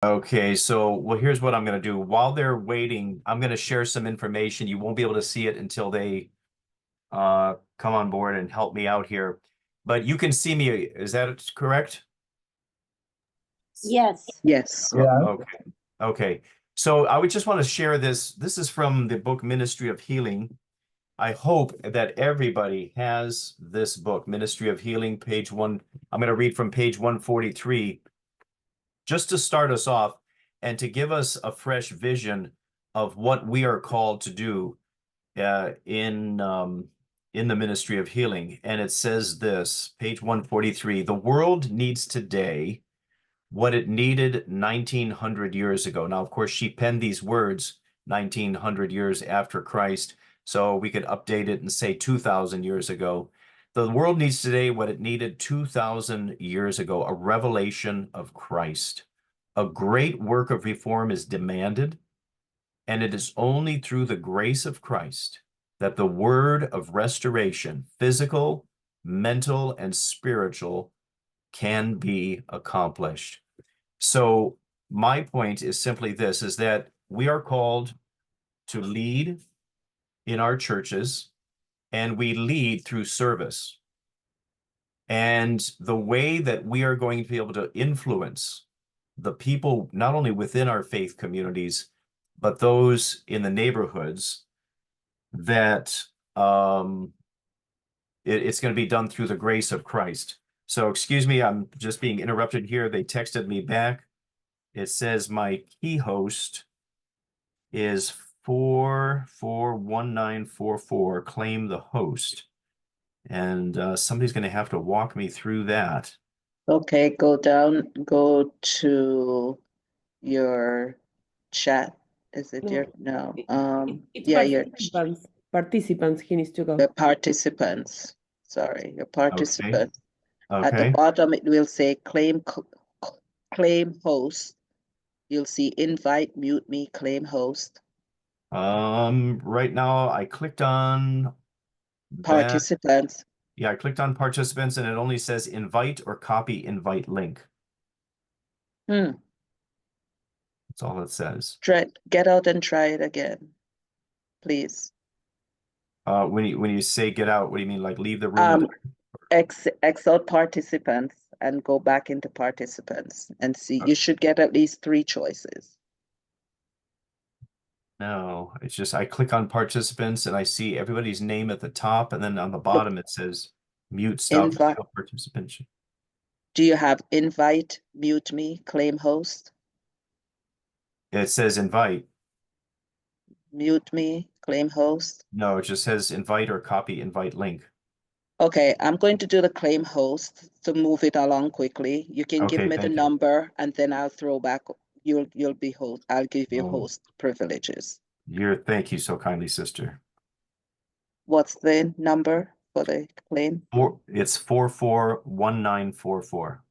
Okay, so well, here's what I'm going to do. While they're waiting, I'm going to share some information. You won't be able to see it until they come on board and help me out here. But you can see me. Is that correct? Yes. Yes. Yeah. Okay. Okay. So I would just want to share this. This is from the book Ministry of Healing. I hope that everybody has this book, Ministry of Healing, page one. I'm going to read from page 143, just to start us off and to give us a fresh vision of what we are called to do in the Ministry of Healing. And it says this, page 143, the world needs today what it needed 1900 years ago. Now, of course, she penned these words 1900 years after Christ, so we could update it and say 2000 years ago. The world needs today what it needed 2000 years ago, a revelation of Christ. A great work of reform is demanded, and it is only through the grace of Christ that the word of restoration, physical, mental, and spiritual, can be accomplished. So my point is simply this, is that we are called to lead in our churches, and we lead through service. And the way that we are going to be able to influence the people, not only within our faith communities, but those in the neighborhoods, that it's going to be done through the grace of Christ. So excuse me, I'm just being interrupted here. They texted me back. It says my key host is 441944. Claim the host. And somebody's going to have to walk me through that. Okay, go down, go to your chat. Is it your no? It's Yeah, your participants. Participants, he needs to go. the participants. Sorry, your participants. At the Okay. bottom, it will say claim host. You'll see invite, mute me, claim host. Right now I clicked on that. Participants. Yeah, I clicked on participants and it only says invite or copy invite link. Hmm. That's all it says. Get out and try it again, please. When you say get out, what do you mean? Like leave the room? X out participants and go back into participants and see. You should get at least 3 choices. No, it's just I click on participants and I see everybody's name at the top, and then on the bottom it says mute stop participation. Do you have invite, mute me, claim host? It says invite. Mute me, claim host? No, it just says invite or copy invite link. Okay, I'm going to do the claim host to move it along quickly. You can give me the number and then I'll throw back. You'll be host. I'll give you host privileges. Thank you so kindly, sister. What's the number for the claim? It's 441944.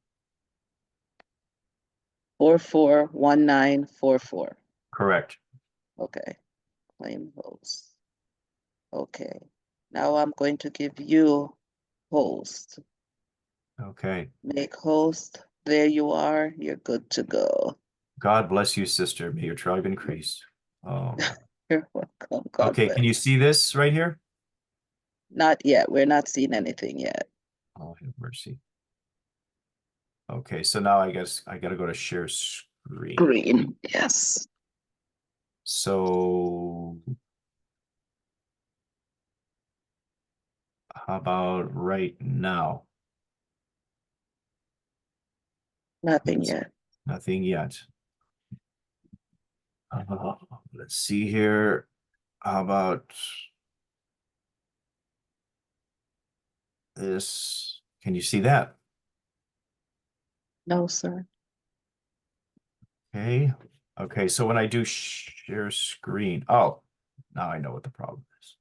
441944. Correct. Okay, claim host. Okay, now I'm going to give you host. Okay. Make host. There you are. You're good to go. God bless you, sister. May your tribe increase. Oh. You're welcome. God Okay, bless. can you see this right here? Not yet. We're not seeing anything yet. Oh, have mercy. Okay, so now I guess I got to go to share screen. Green, yes. So how about right now? Nothing yet. Nothing yet. Let's see here. How about this? Can you see that? No, sir. Okay. Okay, so when I do share screen, oh, now I know what the problem is.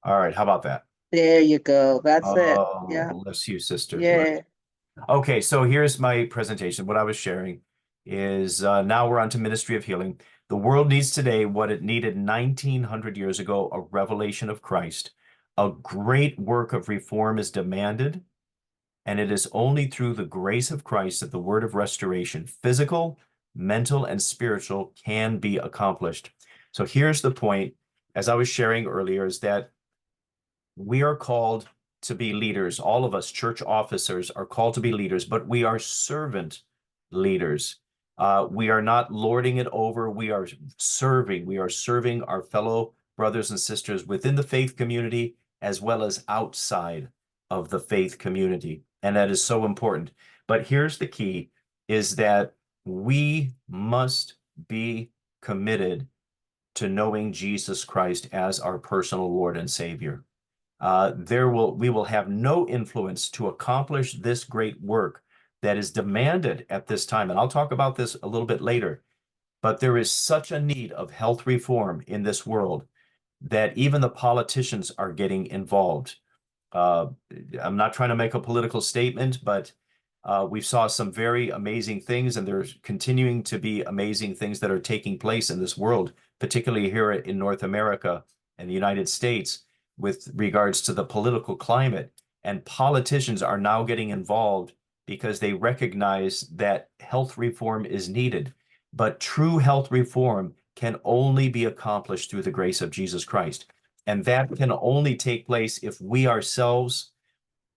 All right, how about that? There you go. That's it. Yeah. Bless you, sister. Yeah. Okay, so here's my presentation. What I was sharing is now we're on to Ministry of Healing. The world needs today what it needed 1900 years ago, a revelation of Christ. A great work of reform is demanded, and it is only through the grace of Christ that the word of restoration, physical, mental, and spiritual, can be accomplished. So here's the point, as I was sharing earlier, is that we are called to be leaders. All of us church officers are called to be leaders, but we are servant leaders. We are not lording it over. We are serving. We are serving our fellow brothers and sisters within the faith community as well as outside of the faith community. And that is so important. But here's the key, is that we must be committed to knowing Jesus Christ as our personal Lord and Savior. We will have no influence to accomplish this great work that is demanded at this time. And I'll talk about this a little bit later, but there is such a need of health reform in this world that even the politicians are getting involved. I'm not trying to make a political statement, but we saw some very amazing things, and there's continuing to be amazing things that are taking place in this world, particularly here in North America and the United States, with regards to the political climate. And politicians are now getting involved because they recognize that health reform is needed. But true health reform can only be accomplished through the grace of Jesus Christ. And that can only take place if we ourselves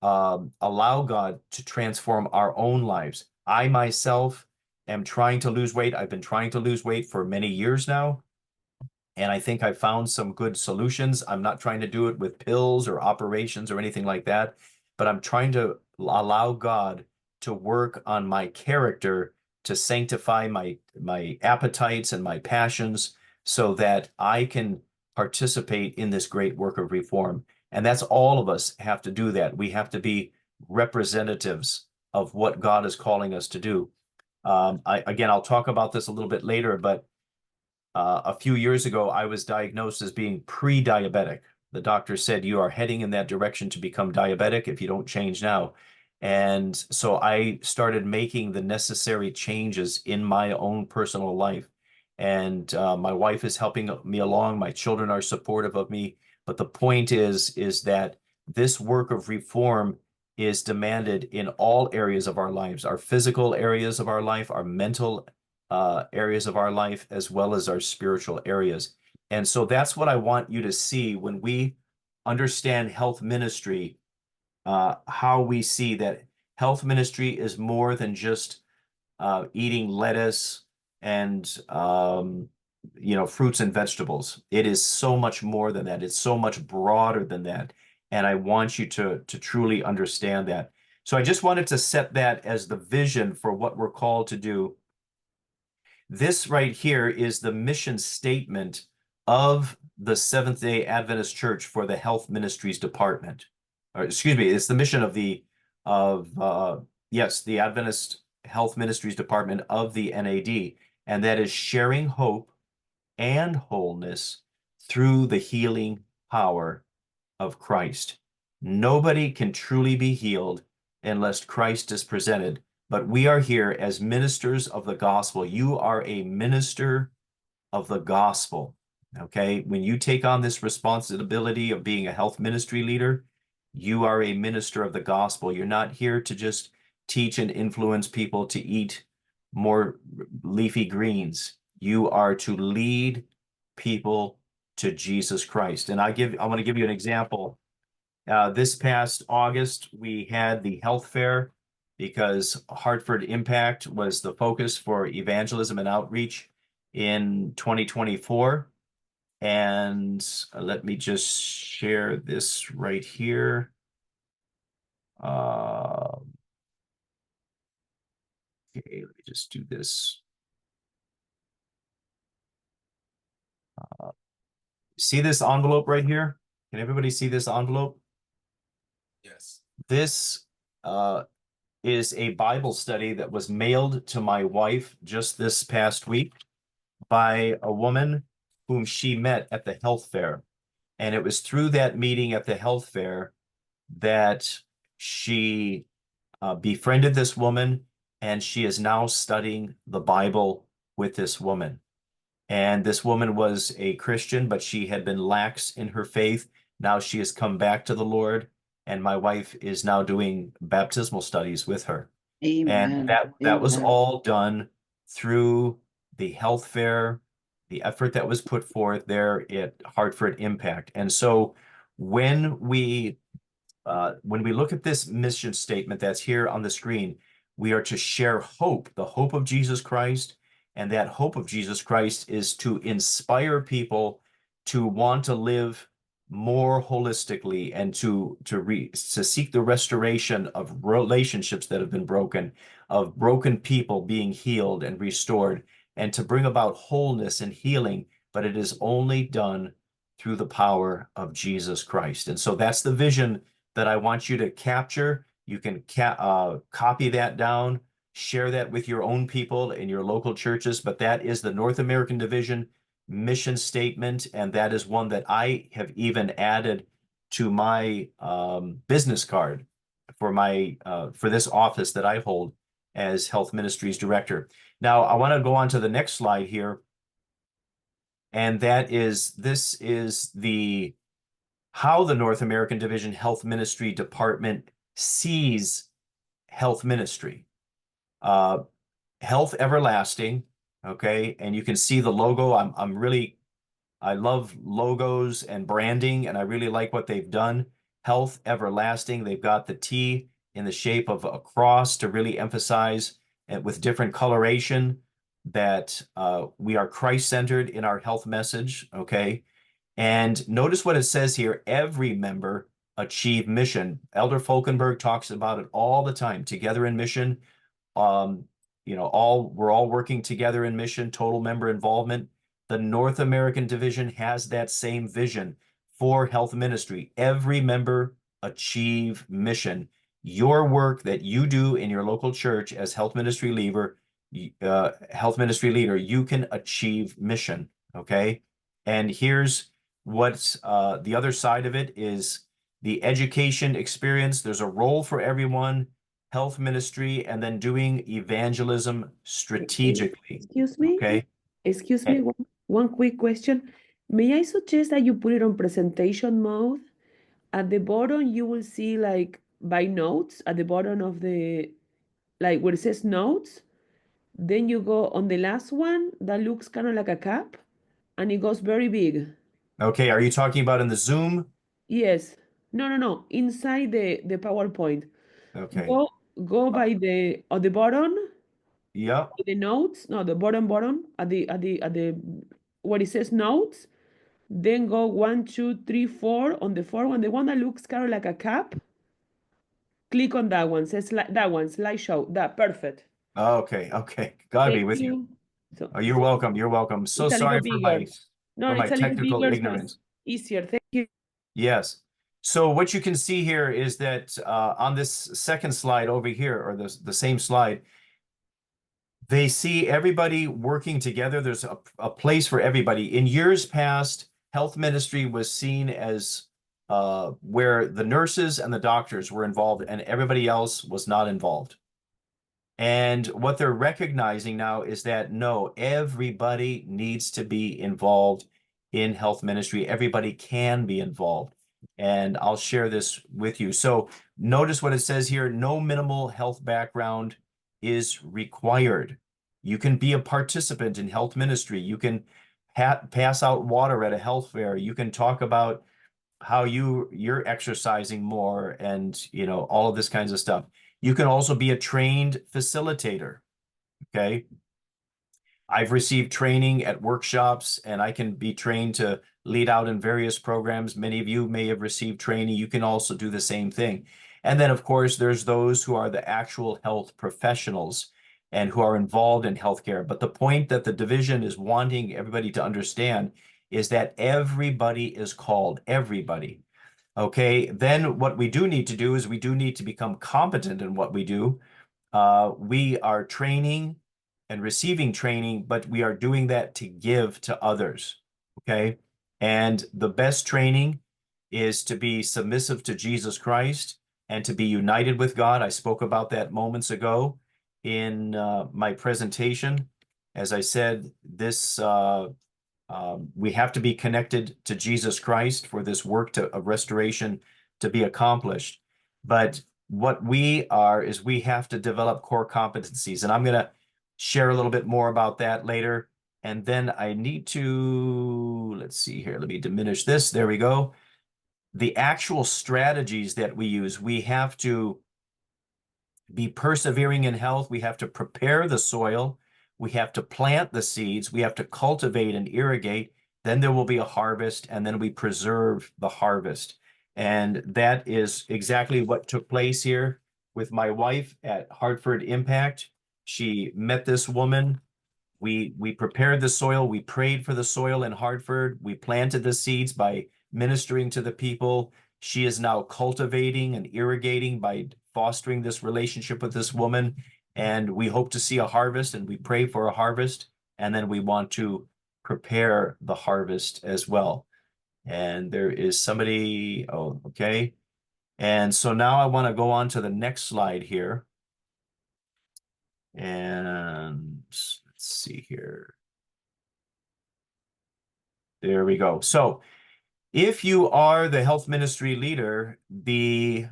allow God to transform our own lives. I myself am trying to lose weight. I've been trying to lose weight for many years now. And I think I found some good solutions. I'm not trying to do it with pills or operations or anything like that, but I'm trying to allow God to work on my character, to sanctify my appetites and my passions so that I can participate in this great work of reform. And that's all of us have to do that. We have to be representatives of what God is calling us to do. Again, I'll talk about this a little bit later, but a few years ago, I was diagnosed as being pre-diabetic. The doctor said, you are heading in that direction to become diabetic if you don't change now. And so I started making the necessary changes in my own personal life. And my wife is helping me along. My children are supportive of me. But the point is that this work of reform is demanded in all areas of our lives, our physical areas of our life, our mental areas of our life, as well as our spiritual areas. And so that's what I want you to see when we understand health ministry, how we see that health ministry is more than just eating lettuce and fruits and vegetables. It is so much more than that. It's so much broader than that. And I want you to truly understand that. So I just wanted to set that as the vision for what we're called to do. This right here is the mission statement of the Seventh-day Adventist Church for the Health Ministries Department. Or, excuse me, it's the mission of the Adventist Health Ministries Department of the NAD, and that is sharing hope and wholeness through the healing power of Christ. Nobody can truly be healed unless Christ is presented. But we are here as ministers of the gospel. You are a minister of the gospel, okay? When you take on this responsibility of being a health ministry leader, you are a minister of the gospel. You're not here to just teach and influence people to eat more leafy greens. You are to lead people to Jesus Christ. And I want to give you an example. This past August, we had the health fair, because Hartford Impact was the focus for evangelism and outreach in 2024. And let me just share this right here. Okay, let me just do this. See this envelope right here? Can everybody see this envelope? Yes. This is a Bible study that was mailed to my wife just this past week by a woman whom she met at the health fair. And it was through that meeting at the health fair that she befriended this woman, and she is now studying the Bible with this woman. And this woman was a Christian, but she had been lax in her faith. Now she has come back to the Lord, and my wife is now doing baptismal studies with her. And Amen. that was Amen. all done through the health fair, the effort that was put forth there at Hartford Impact. And so when we look at this mission statement that's here on the screen, we are to share hope, the hope of Jesus Christ. And that hope of Jesus Christ is to inspire people to want to live more holistically and to seek the restoration of relationships that have been broken, of broken people being healed and restored, and to bring about wholeness and healing. But it is only done through the power of Jesus Christ. And so that's the vision that I want you to capture. You can copy that down, share that with your own people in your local churches, but that is the North American Division mission statement, and that is one that I have even added to my business card for this office that I hold as Health Ministries Director. Now, I want to go on to the next slide here, and this is how the North American Division Health Ministry Department sees health ministry. Health Everlasting, okay? And you can see the logo. I love logos and branding, and I really like what they've done. Health Everlasting, they've got the T in the shape of a cross to really emphasize, and with different coloration, that we are Christ-centered in our health message, okay? And notice what it says here, every member achieve mission. Elder Falkenberg talks about it all the time, together in mission. We're all working together in mission, total member involvement. The North American Division has that same vision for health ministry. Every member achieve mission. Your work that you do in your local church as health ministry leader, you can achieve mission, okay? And here's what's the other side of it is the education experience. There's a role for everyone, health ministry, and then doing evangelism strategically. Excuse me? Okay. Excuse me, one quick question. May I suggest that you put it on presentation mode? At the bottom, you will see like by notes at the bottom of like where it says notes. Then you go on the last one that looks kind of like a cap and it goes very big. Okay. Are you talking about in the Zoom? Yes. No. Inside the PowerPoint. Okay. Go by on the bottom, Yep. the notes. No, the bottom at the where it says notes. Then go 1, 2, 3, 4 on the 4 one, the one that looks kind of like a cap. Click on that one. Says that one, slideshow. That perfect. Okay. Gotta be with you. So Oh, you're welcome. You're welcome. So it's a sorry little for bigger. No, my it's a little technical bigger, so ignorance. it's easier. Thank you. Yes. So what you can see here is that on this second slide over here, or the same slide, they see everybody working together. There's a place for everybody. In years past, health ministry was seen as where the nurses and the doctors were involved and everybody else was not involved. And what they're recognizing now is that no, everybody needs to be involved in health ministry. Everybody can be involved. And I'll share this with you. So notice what it says here, no minimal health background is required. You can be a participant in health ministry. You can pass out water at a health fair. You can talk about how you're exercising more and all of this kinds of stuff. You can also be a trained facilitator, okay? I've received training at workshops and I can be trained to lead out in various programs. Many of you may have received training. You can also do the same thing. And then of course, there's those who are the actual health professionals and who are involved in healthcare. But the point that the division is wanting everybody to understand is that everybody is called, everybody. Okay, then what we do need to do is we do need to become competent in what we do. We are training and receiving training, but we are doing that to give to others. Okay, and the best training is to be submissive to Jesus Christ and to be united with God. I spoke about that moments ago in my presentation. As I said, this We have to be connected to Jesus Christ for this work of restoration to be accomplished. But what we are is we have to develop core competencies. And I'm going to share a little bit more about that later. And then I need to, let's see here, let me diminish this. There we go. The actual strategies that we use, we have to be persevering in health. We have to prepare the soil. We have to plant the seeds. We have to cultivate and irrigate. Then there will be a harvest, and then we preserve the harvest. And that is exactly what took place here with my wife at Hartford Impact. She met this woman. We prepared the soil. We prayed for the soil in Hartford. We planted the seeds by ministering to the people. She is now cultivating and irrigating by fostering this relationship with this woman. And we hope to see a harvest, and we pray for a harvest. And then we want to prepare the harvest as well. And there is somebody, oh, okay. And so now I want to go on to the next slide here. And let's see here. There we go. So if you are the health ministry leader, the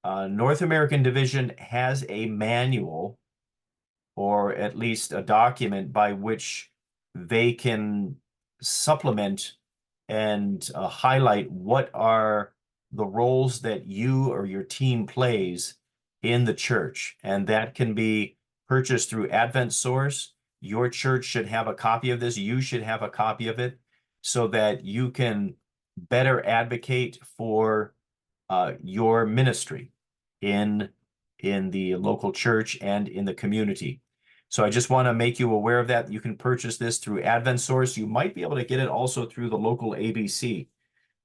North American division has a manual, or at least a document by which they can supplement and highlight what are the roles that you or your team plays in the church. And that can be purchased through Advent Source. Your church should have a copy of this. You should have a copy of it so that you can better advocate for your ministry in the local church and in the community. So I just want to make you aware of that. You can purchase this through Advent Source. You might be able to get it also through the local ABC.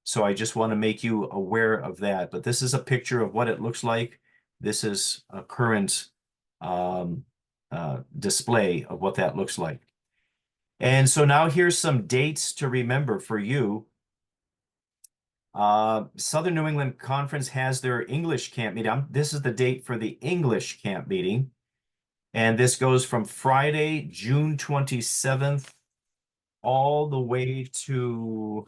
So I just want to make you aware of that. But this is a picture of what it looks like. This is a current display of what that looks like. And so now here's some dates to remember for you. Southern New England Conference has their English camp meeting. This is the date for the English camp meeting. And this goes from Friday, June 27th, all the way to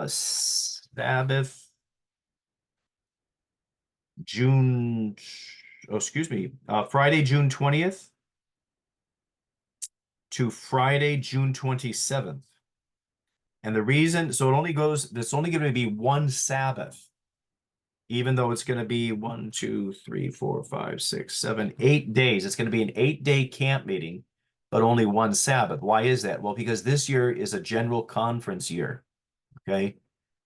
Sabbath, Friday, June 20th to Friday, June 27th. And the reason, so it's only going to be one Sabbath, even though it's going to be 1, 2, 3, 4, 5, 6, 7, 8 days. It's going to be an 8-day camp meeting, but only one Sabbath. Why is that? Well, because this year is a general conference year, okay?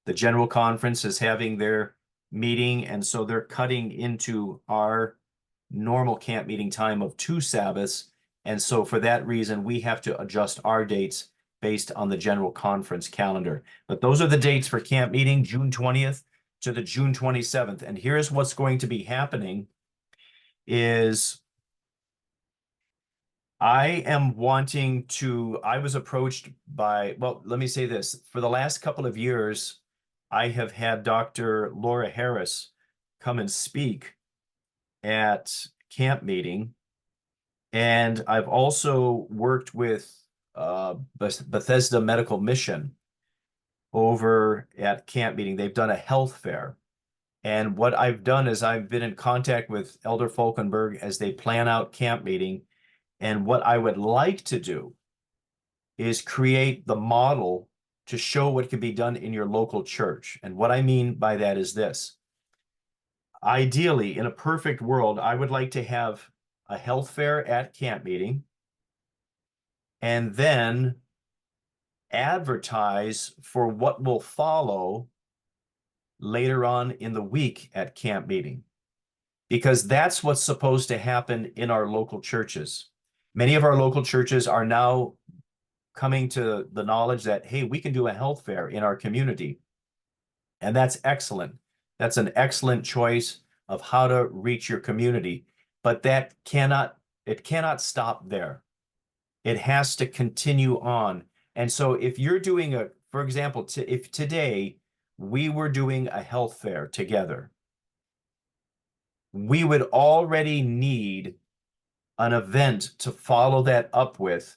The general conference is having their meeting, and so they're cutting into our normal camp meeting time of 2 Sabbaths. And so for that reason, we have to adjust our dates based on the general conference calendar. But those are the dates for camp meeting, June 20th to the June 27th. And here's what's going to be happening is I was approached by, well, let me say this. For the last couple of years, I have had Dr. Laura Harris come and speak at camp meeting. And I've also worked with Bethesda Medical Mission over at camp meeting. They've done a health fair. And what I've done is I've been in contact with Elder Falkenberg as they plan out camp meeting. And what I would like to do is create the model to show what can be done in your local church. And what I mean by that is this. Ideally, in a perfect world, I would like to have a health fair at camp meeting and then advertise for what will follow later on in the week at camp meeting, because that's what's supposed to happen in our local churches. Many of our local churches are now coming to the knowledge that, hey, we can do a health fair in our community. And that's excellent. That's an excellent choice of how to reach your community. But it cannot stop there. It has to continue on. And so if you're doing for example, if today we were doing a health fair together, we would already need an event to follow that up with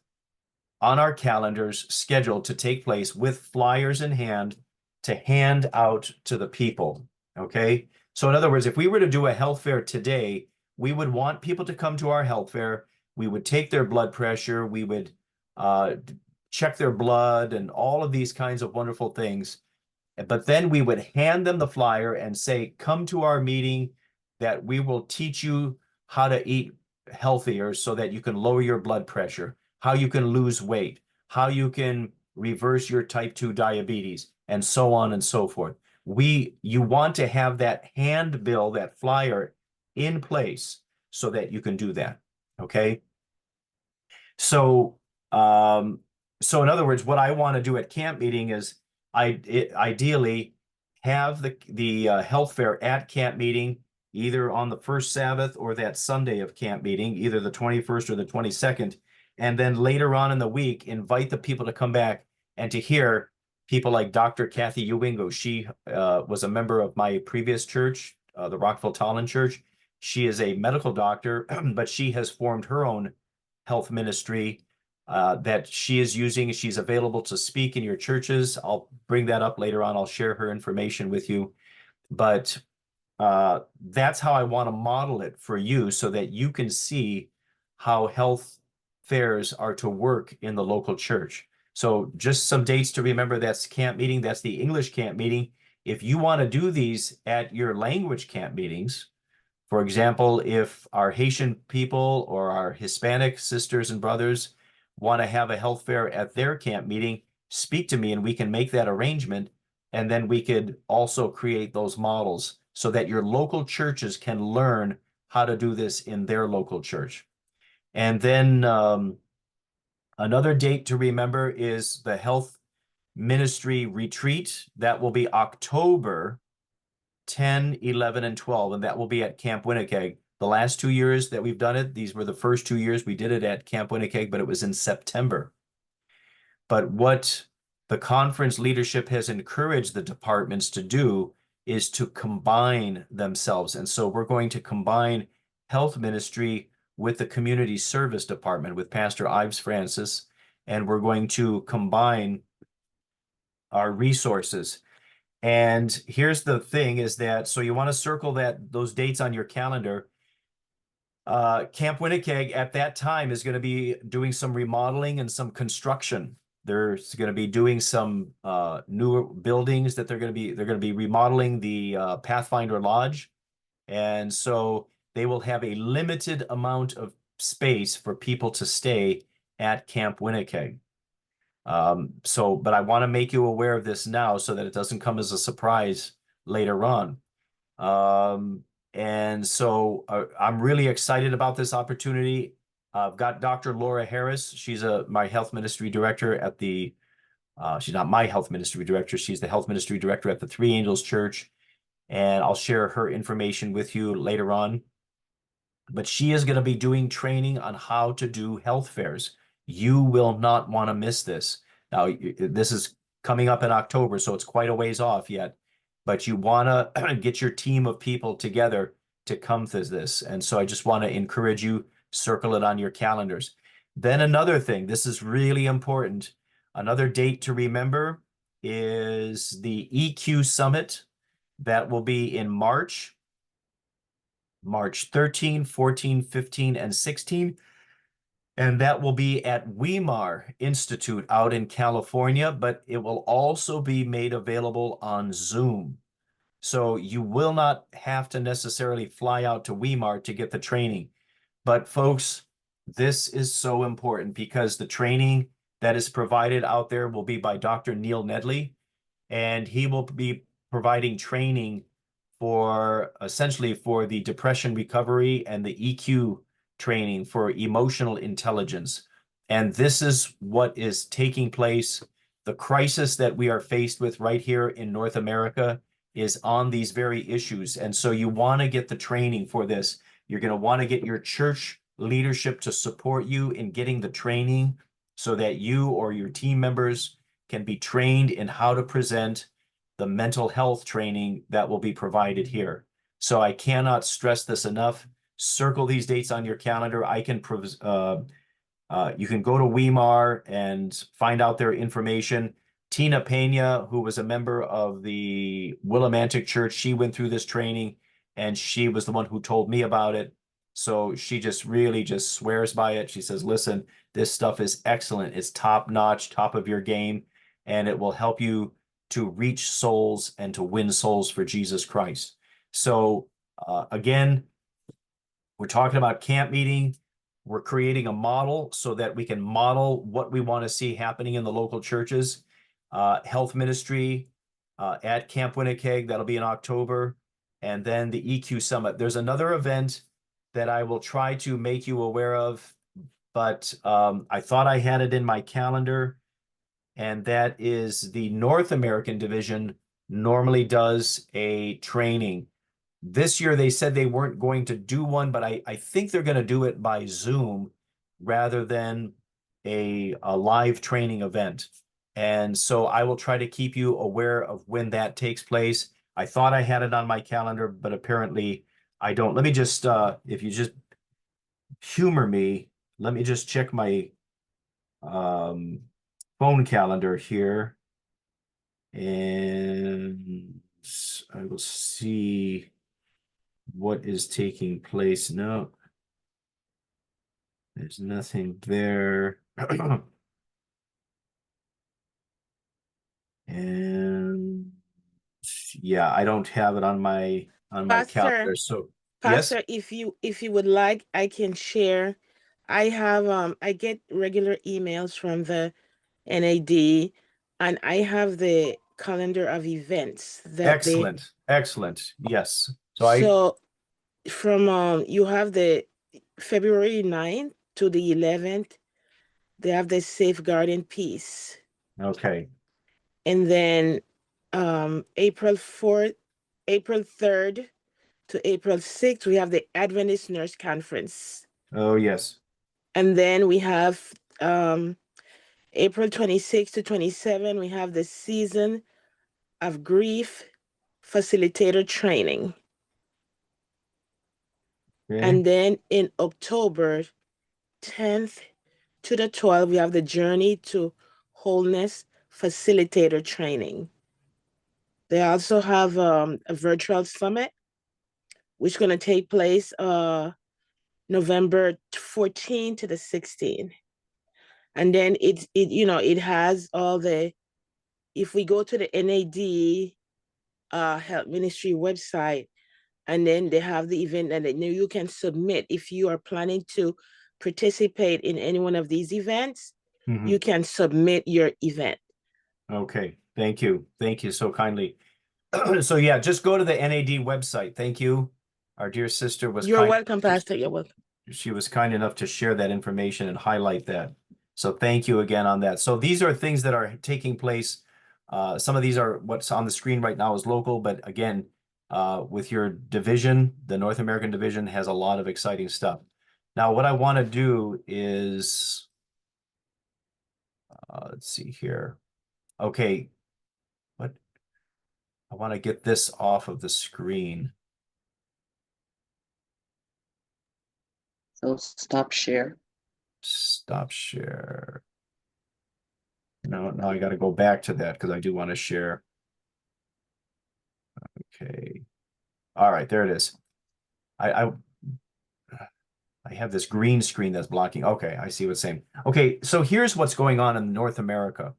on our calendars scheduled to take place with flyers in hand to hand out to the people, okay? So in other words, if we were to do a health fair today, we would want people to come to our health fair. We would take their blood pressure. We would check their blood and all of these kinds of wonderful things. But then we would hand them the flyer and say, come to our meeting that we will teach you how to eat healthier so that you can lower your blood pressure, how you can lose weight, how you can reverse your type 2 diabetes, and so on and so forth. You want to have that handbill, that flyer in place so that you can do that, okay? So, so in other words, what I want to do at camp meeting is ideally have the health fair at camp meeting, either on the first Sabbath or that Sunday of camp meeting, either the 21st or the 22nd. And then later on in the week, invite the people to come back and to hear people like Dr. Kathy Ewingo. She was a member of my previous church, the Rockville Tallinn Church. She is a medical doctor, but she has formed her own health ministry that she is using. She's available to speak in your churches. I'll bring that up later on. I'll share her information with you. But that's how I want to model it for you so that you can see how health fairs are to work in the local church. So just some dates to remember. That's camp meeting. That's the English camp meeting. If you want to do these at your language camp meetings, for example, if our Haitian people or our Hispanic sisters and brothers want to have a health fair at their camp meeting, speak to me and we can make that arrangement. And then we could also create those models so that your local churches can learn how to do this in their local church. And then another date to remember is the health ministry retreat. That will be October 10, 11, and 12, and that will be at Camp Winnipeg. The last 2 years that we've done it, these were the first 2 years we did it at Camp Winnipeg, but it was in September. But what the conference leadership has encouraged the departments to do is to combine themselves. And so we're going to combine health ministry with the community service department with Pastor Ives Francis, and we're going to combine our resources. And here's the thing is that, so you want to circle those dates on your calendar. Camp Winnipeg at that time is going to be doing some remodeling and some construction. There's going to be doing some new buildings that they're going to be remodeling the Pathfinder Lodge. And so they will have a limited amount of space for people to stay at Camp Winnipeg. But I want to make you aware of this now so that it doesn't come as a surprise later on. And so I'm really excited about this opportunity. I've got Dr. Laura Harris. She's my health ministry director at the, she's not my health ministry director. She's the health ministry director at the Three Angels Church. And I'll share her information with you later on. But she is going to be doing training on how to do health fairs. You will not want to miss this. Now, this is coming up in October, so it's quite a ways off yet. But you want to get your team of people together to come to this. And so I just want to encourage you, circle it on your calendars. Then another thing, this is really important. Another date to remember is the EQ Summit. That will be in March 13, 14, 15, and 16. And that will be at Weimar Institute out in California, but it will also be made available on Zoom. So you will not have to necessarily fly out to Weimar to get the training. But folks, this is so important because the training that is provided out there will be by Dr. Neil Nedley, and he will be providing training for essentially for the depression recovery and the EQ training for emotional intelligence. And this is what is taking place. The crisis that we are faced with right here in North America is on these very issues. And so you want to get the training for this. You're going to want to get your church leadership to support you in getting the training so that you or your team members can be trained in how to present the mental health training that will be provided here. So I cannot stress this enough. Circle these dates on your calendar. I can You can go to Weimar and find out their information. Tina Pena, who was a member of the Willimantic Church, she went through this training and she was the one who told me about it. So she just really just swears by it. She says, listen, this stuff is excellent. It's top notch, top of your game, and it will help you to reach souls and to win souls for Jesus Christ. So again, we're talking about camp meeting. We're creating a model so that we can model what we want to see happening in the local churches. Health ministry at Camp Winnipeg, that'll be in October. And then the EQ Summit. There's another event that I will try to make you aware of, but I thought I had it in my calendar. And that is the North American division normally does a training. This year, they said they weren't going to do one, but I think they're going to do it by Zoom rather than a live training event. And so I will try to keep you aware of when that takes place. I thought I had it on my calendar, but apparently I don't. Let me just, if you just humor me, let me just check my phone calendar here. And I will see what is taking place. No, there's nothing there. And yeah, I don't have it on my calendar. So Pastor, yes, if you would like, I can share. I have I get regular emails from the NAD, and I have the calendar of events that excellent. Yes. So from you have the February 9th to the 11th, they have the Safeguarding Peace. Okay. And then April 3rd to April 6th, we have the Adventist Nurse Conference. Oh, yes. And then we have April 26th to 27th, we have the Season of Grief Facilitator Training. Okay. And then in October 10th to the 12th, we have the Journey to Wholeness Facilitator Training. They also have a virtual summit, which is going to take place November 14th to the 16th. And then it has all the, if we go to the NAD Health Ministry website, and then they have the event, and then you can submit if you are planning to participate in any one of these events. You can submit your event. Okay, thank you so kindly. So yeah, just go to the NAD website. Thank you. Our dear sister was You're welcome, Pastor. You're welcome. She was kind enough to share that information and highlight that. So thank you again on that. So these are things that are taking place. Some of these are what's on the screen right now is local, but again, with your division, the North American division has a lot of exciting stuff. Now, what I want to do is, let's see here. Okay, what I want to get this off of the screen. So stop share. Stop share. No, now I got to go back to that because I do want to share. Okay. All right, there it is. I have this green screen that's blocking. Okay, I see what's saying. Okay, so here's what's going on in North America.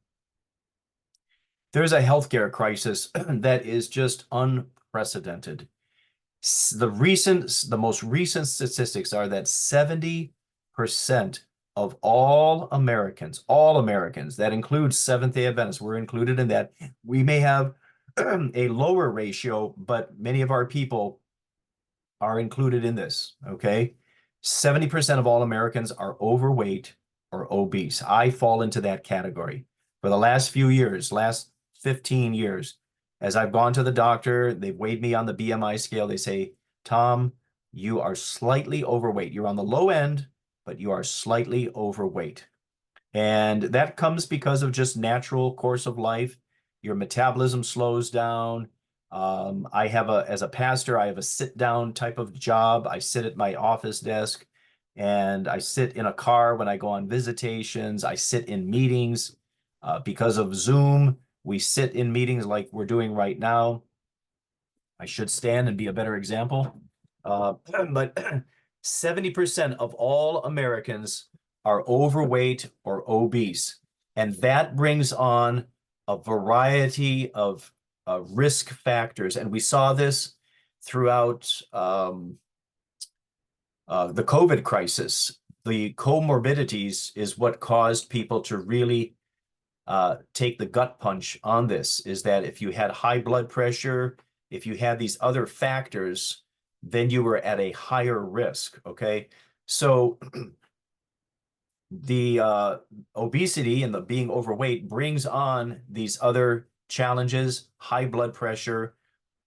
There's a healthcare crisis that is just unprecedented. The most recent statistics are that 70% of all Americans, that includes Seventh-day Adventists, we're included in that. We may have a lower ratio, but many of our people are included in this, okay? 70% of all Americans are overweight or obese. I fall into that category. For the last few years, last 15 years, as I've gone to the doctor, they've weighed me on the BMI scale. They say, Tom, you are slightly overweight. You're on the low end, but you are slightly overweight. And that comes because of just natural course of life. Your metabolism slows down. As a pastor, I have a sit down type of job. I sit at my office desk And I sit in a car when I go on visitations. I sit in meetings. Because of Zoom, we sit in meetings like we're doing right now. I should stand and be a better example. But 70% of all Americans are overweight or obese. And that brings on a variety of risk factors. And we saw this throughout the COVID crisis. The comorbidities is what caused people to really take the gut punch on this, is that if you had high blood pressure, if you had these other factors, then you were at a higher risk, okay? So the obesity and the being overweight brings on these other challenges: high blood pressure,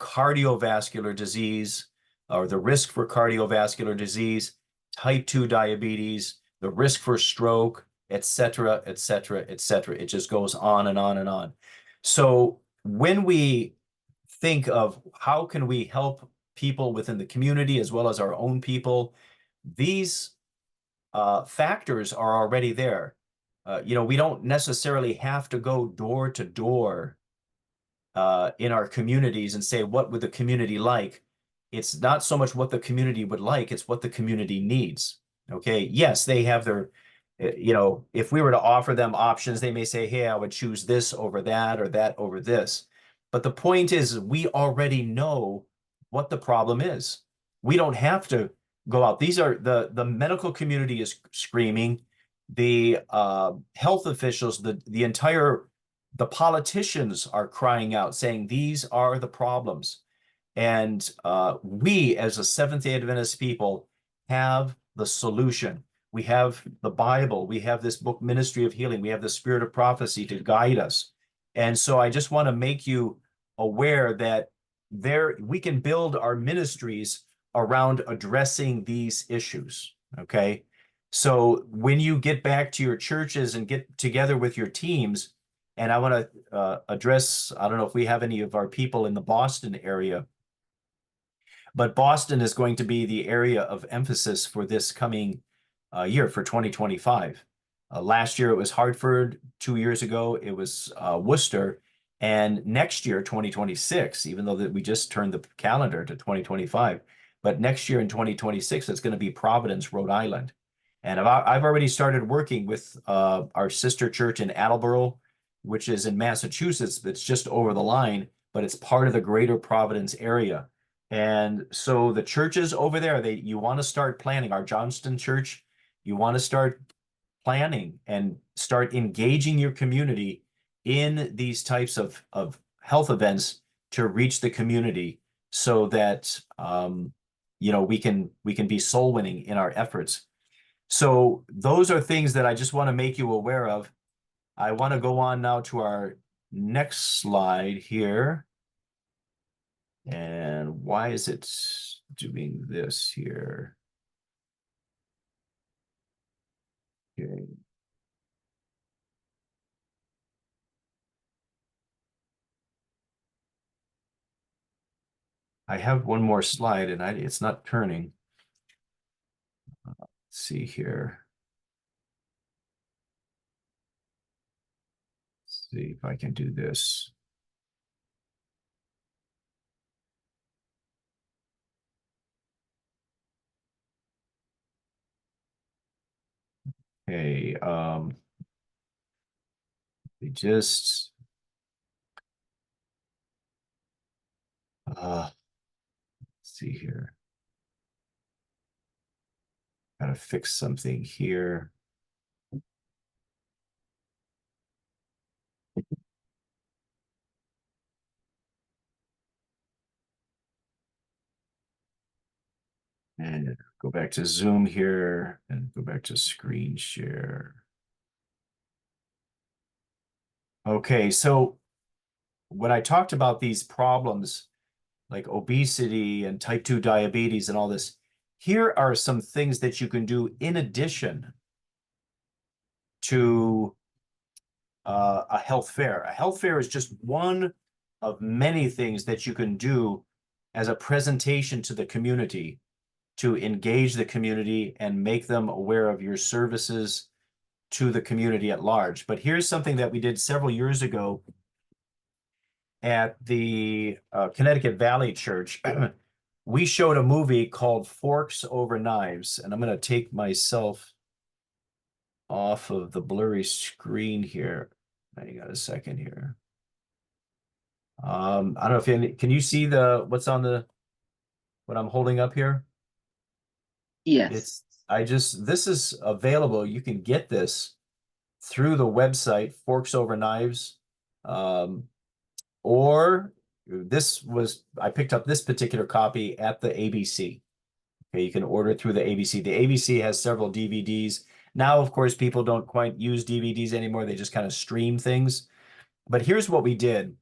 cardiovascular disease, or the risk for cardiovascular disease, type 2 diabetes, the risk for stroke, et cetera, et cetera, et cetera. It just goes on and on and on. So when we think of how can we help people within the community as well as our own people, these factors are already there. We don't necessarily have to go door to door in our communities and say, what would the community like? It's not so much what the community would like, it's what the community needs. Okay, yes, they have their, if we were to offer them options, they may say, hey, I would choose this over that or that over this. But the point is, we already know what the problem is. We don't have to go out. These are the medical community is screaming, the health officials, the politicians are crying out, saying these are the problems. And we, as a Seventh-day Adventist people, have the solution. We have the Bible. We have this book, Ministry of Healing. We have the Spirit of Prophecy to guide us. And so I just want to make you aware that we can build our ministries around addressing these issues, okay? So when you get back to your churches and get together with your teams, and I want to address, I don't know if we have any of our people in the Boston area, but Boston is going to be the area of emphasis for this coming year, for 2025. Last year it was Hartford. 2 years ago it was Worcester. And next year, 2026, even though that we just turned the calendar to 2025, but next year in 2026, it's going to be Providence, Rhode Island. And I've already started working with our sister church in Attleboro, which is in Massachusetts. It's just over the line, but it's part of the greater Providence area. And so the churches over there, you want to start planning. Our Johnston church, you want to start planning and start engaging your community in these types of health events to reach the community, so that we can be soul winning in our efforts. So those are things that I just want to make you aware of. I want to go on now to our next slide here. And why is it doing this here? Okay. I have one more slide and it's not turning. Let's see here. Let's see if I can do this. Okay, we just let's see here. Gotta fix something here. And go back to Zoom here and go back to screen share. Okay, so when I talked about these problems like obesity and type 2 diabetes and all this, here are some things that you can do in addition to a health fair. A health fair is just one of many things that you can do as a presentation to the community to engage the community and make them aware of your services to the community at large. But here's something that we did several years ago at the Connecticut Valley Church. We showed a movie called Forks Over Knives, and I'm going to take myself off of the blurry screen here. Hang on a second here. I don't know if can you see what I'm holding up here? Yes. This is available. You can get this through the website, Forks Over Knives. Or I picked up this particular copy at the ABC. Okay, you can order it through the ABC. The ABC has several DVDs. Now, of course, people don't quite use DVDs anymore. They just kind of stream things. But here's what we did.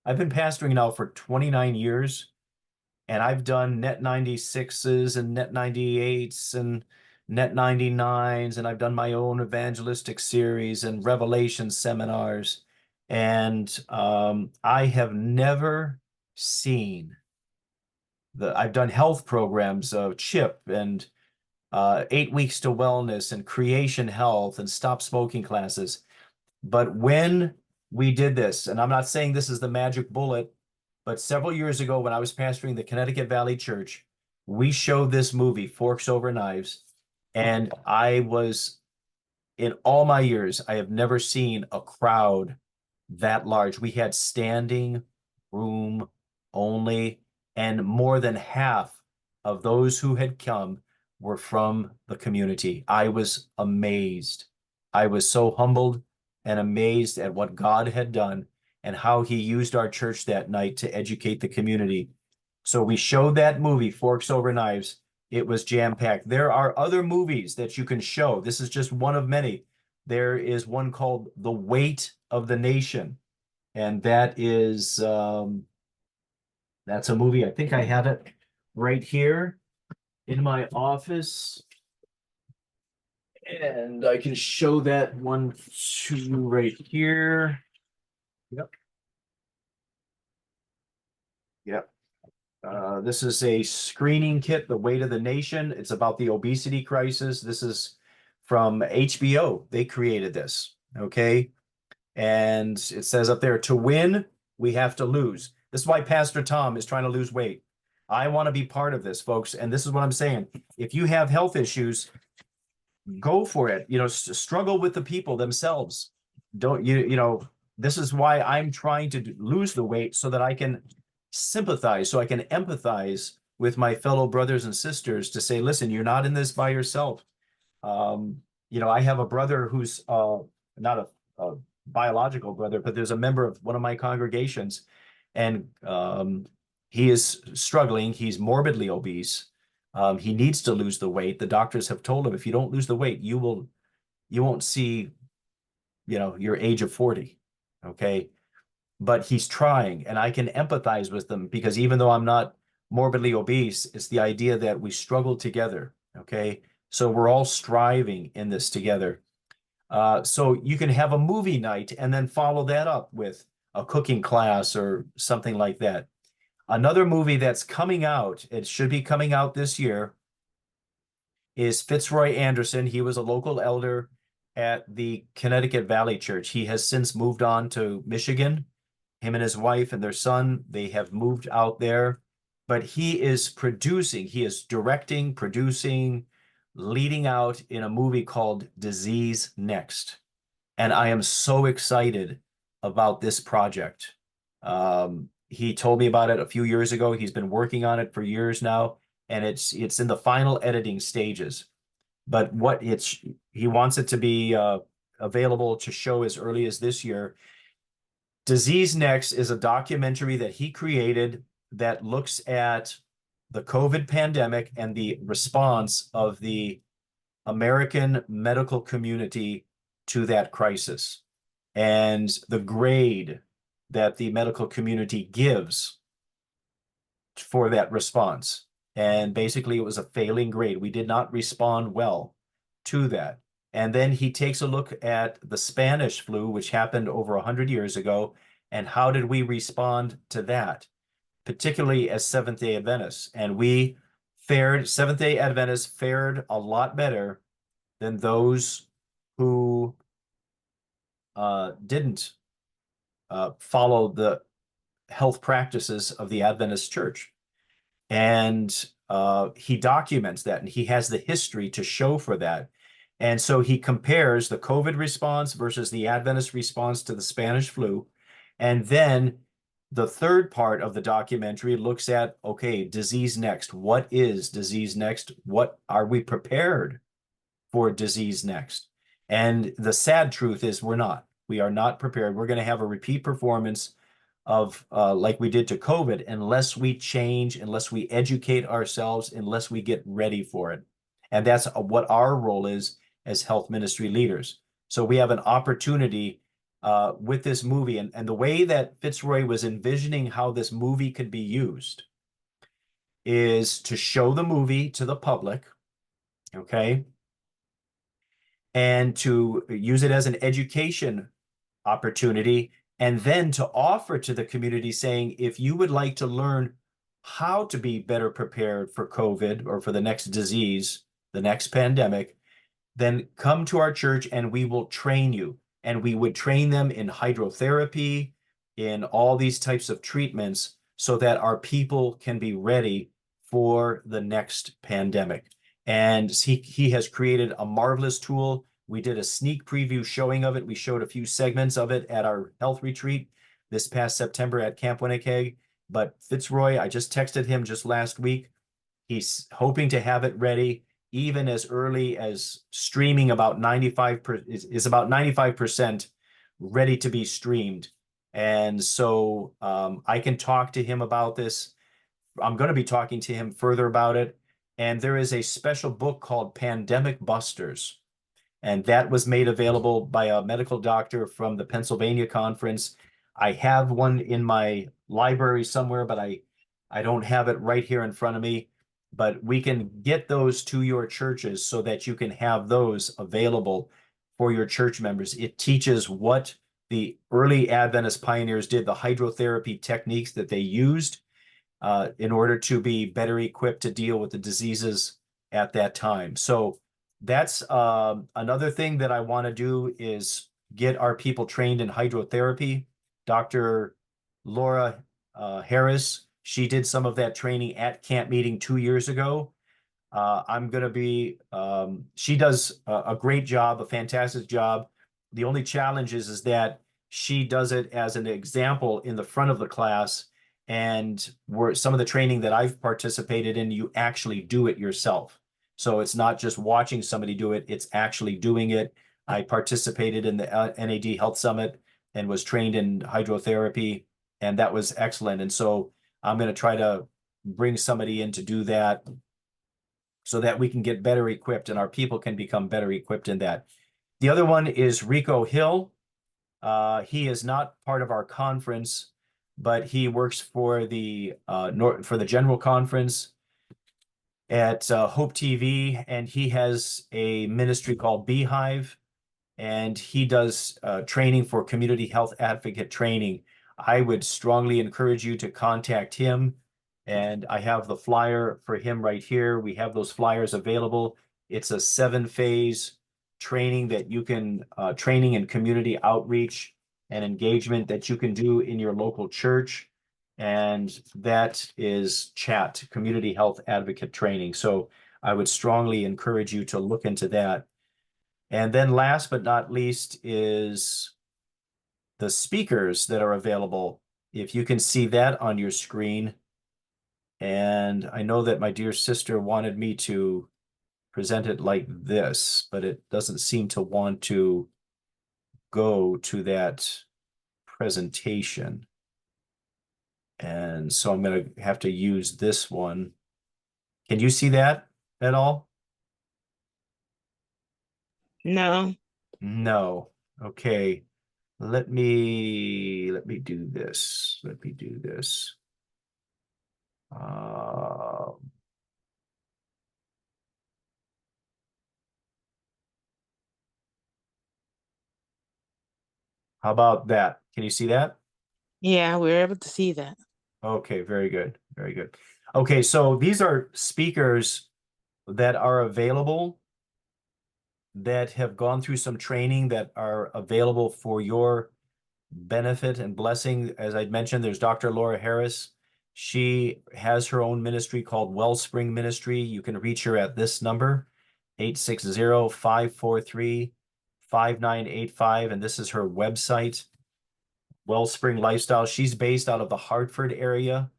I've been pastoring now for 29 years, and I've done Net 96s and Net 98s and Net 99s, and I've done my own evangelistic series and Revelation seminars. And I have never seen I've done health programs of CHIP and 8 Weeks to Wellness and Creation Health and Stop Smoking classes. But when we did this, and I'm not saying this is the magic bullet, but several years ago when I was pastoring the Connecticut Valley Church, we showed this movie, Forks Over Knives, and in all my years, I have never seen a crowd that large. We had standing room only, and more than half of those who had come were from the community. I was amazed. I was so humbled and amazed at what God had done and how he used our church that night to educate the community. So we showed that movie, Forks Over Knives. It was jam-packed. There are other movies that you can show. This is just one of many. There is one called The Weight of the Nation. And that is, that's a movie. I think I have it right here in my office. And I can show that one to you right here. Yep. Yep. This is a screening kit, The Weight of the Nation. It's about the obesity crisis. This is from HBO. They created this, okay? And it says up there, to win, we have to lose. This is why Pastor Tom is trying to lose weight. I want to be part of this, folks. And this is what I'm saying. If you have health issues, go for it. Struggle with the people themselves. This is why I'm trying to lose the weight so that I can sympathize, so I can empathize with my fellow brothers and sisters to say, listen, you're not in this by yourself. I have a brother who's not a biological brother, but there's a member of one of my congregations, and he is struggling. He's morbidly obese. He needs to lose the weight. The doctors have told him, if you don't lose the weight, you won't see, your age of 40. Okay. But he's trying, and I can empathize with them because even though I'm not morbidly obese, it's the idea that we struggle together. Okay. So we're all striving in this together. So you can have a movie night and then follow that up with a cooking class or something like that. Another movie that's coming out, it should be coming out this year, is Fitzroy Anderson. He was a local elder at the Connecticut Valley Church. He has since moved on to Michigan. Him and his wife and their son, they have moved out there. But he is directing, producing, leading out in a movie called Disease Next. And I am so excited about this project. He told me about it a few years ago. He's been working on it for years now, and it's in the final editing stages. But he wants it to be available to show as early as this year. Disease Next is a documentary that he created that looks at the COVID pandemic and the response of the American medical community to that crisis, and the grade that the medical community gives for that response. And basically it was a failing grade. We did not respond well to that. And then he takes a look at the Spanish flu, which happened over 100 years ago, and how did we respond to that, particularly as Seventh-day Adventists. And we Seventh-day Adventists fared a lot better than those who didn't follow the health practices of the Adventist church. And he documents that, and he has the history to show for that. And so he compares the COVID response versus the Adventist response to the Spanish flu. And then the third part of the documentary looks at, okay, disease next. What is disease next? What are we prepared for disease next? And the sad truth is we're not. We are not prepared. We're going to have a repeat performance of like we did to COVID, unless we change, unless we educate ourselves, unless we get ready for it. And that's what our role is as health ministry leaders. So we have an opportunity with this movie, and the way that Fitzroy was envisioning how this movie could be used is to show the movie to the public, okay, and to use it as an education opportunity, and then to offer to the community saying, if you would like to learn how to be better prepared for COVID or for the next disease, the next pandemic, then come to our church and we will train you. And we would train them in hydrotherapy, in all these types of treatments, so that our people can be ready for the next pandemic. And he has created a marvelous tool. We did a sneak preview showing of it. We showed a few segments of it at our health retreat this past September at Camp Winnipeg. But Fitzroy, I just texted him just last week. He's hoping to have it ready even as early as streaming. About 95% ready to be streamed. And so I can talk to him about this. I'm going to be talking to him further about it. And there is a special book called Pandemic Busters. And that was made available by a medical doctor from the Pennsylvania conference. I have one in my library somewhere, but I don't have it right here in front of me. But we can get those to your churches so that you can have those available for your church members. It teaches what the early Adventist pioneers did, the hydrotherapy techniques that they used in order to be better equipped to deal with the diseases at that time. So that's another thing that I want to do is get our people trained in hydrotherapy. Dr. Laura Harris, she did some of that training at camp meeting 2 years ago. I'm going to be, she does a great job, a fantastic job. The only challenge is that she does it as an example in the front of the class. And some of the training that I've participated in, you actually do it yourself. So it's not just watching somebody do it, it's actually doing it. I participated in the NAD Health Summit and was trained in hydrotherapy, and that was excellent. And so I'm going to try to bring somebody in to do that so that we can get better equipped and our people can become better equipped in that. The other one is Rico Hill. He is not part of our conference, but he works for the general conference at Hope TV, and he has a ministry called Beehive, and he does training for community health advocate training. I would strongly encourage you to contact him, and I have the flyer for him right here. We have those flyers available. It's a 7-phase training that you can, training and community outreach and engagement that you can do in your local church. And that is CHAT, Community Health Advocate Training. So I would strongly encourage you to look into that. And then last but not least is the speakers that are available. If you can see that on your screen. And I know that my dear sister wanted me to present it like this, but it doesn't seem to want to go to that presentation. And so I'm going to have to use this one. Can you see that at all? No. No. Okay. Let me do this. Let me do this. How about that? Can you see that? Yeah, we're able to see that. Okay, very good. Very good. Okay, so these are speakers that are available, that have gone through some training, that are available for your benefit and blessing. As I mentioned, there's Dr. Laura Harris. She has her own ministry called Wellspring Ministry. You can reach her at this number, 860-543-5985. And this is her website, Wellspring Lifestyle. She's based out of the Hartford area,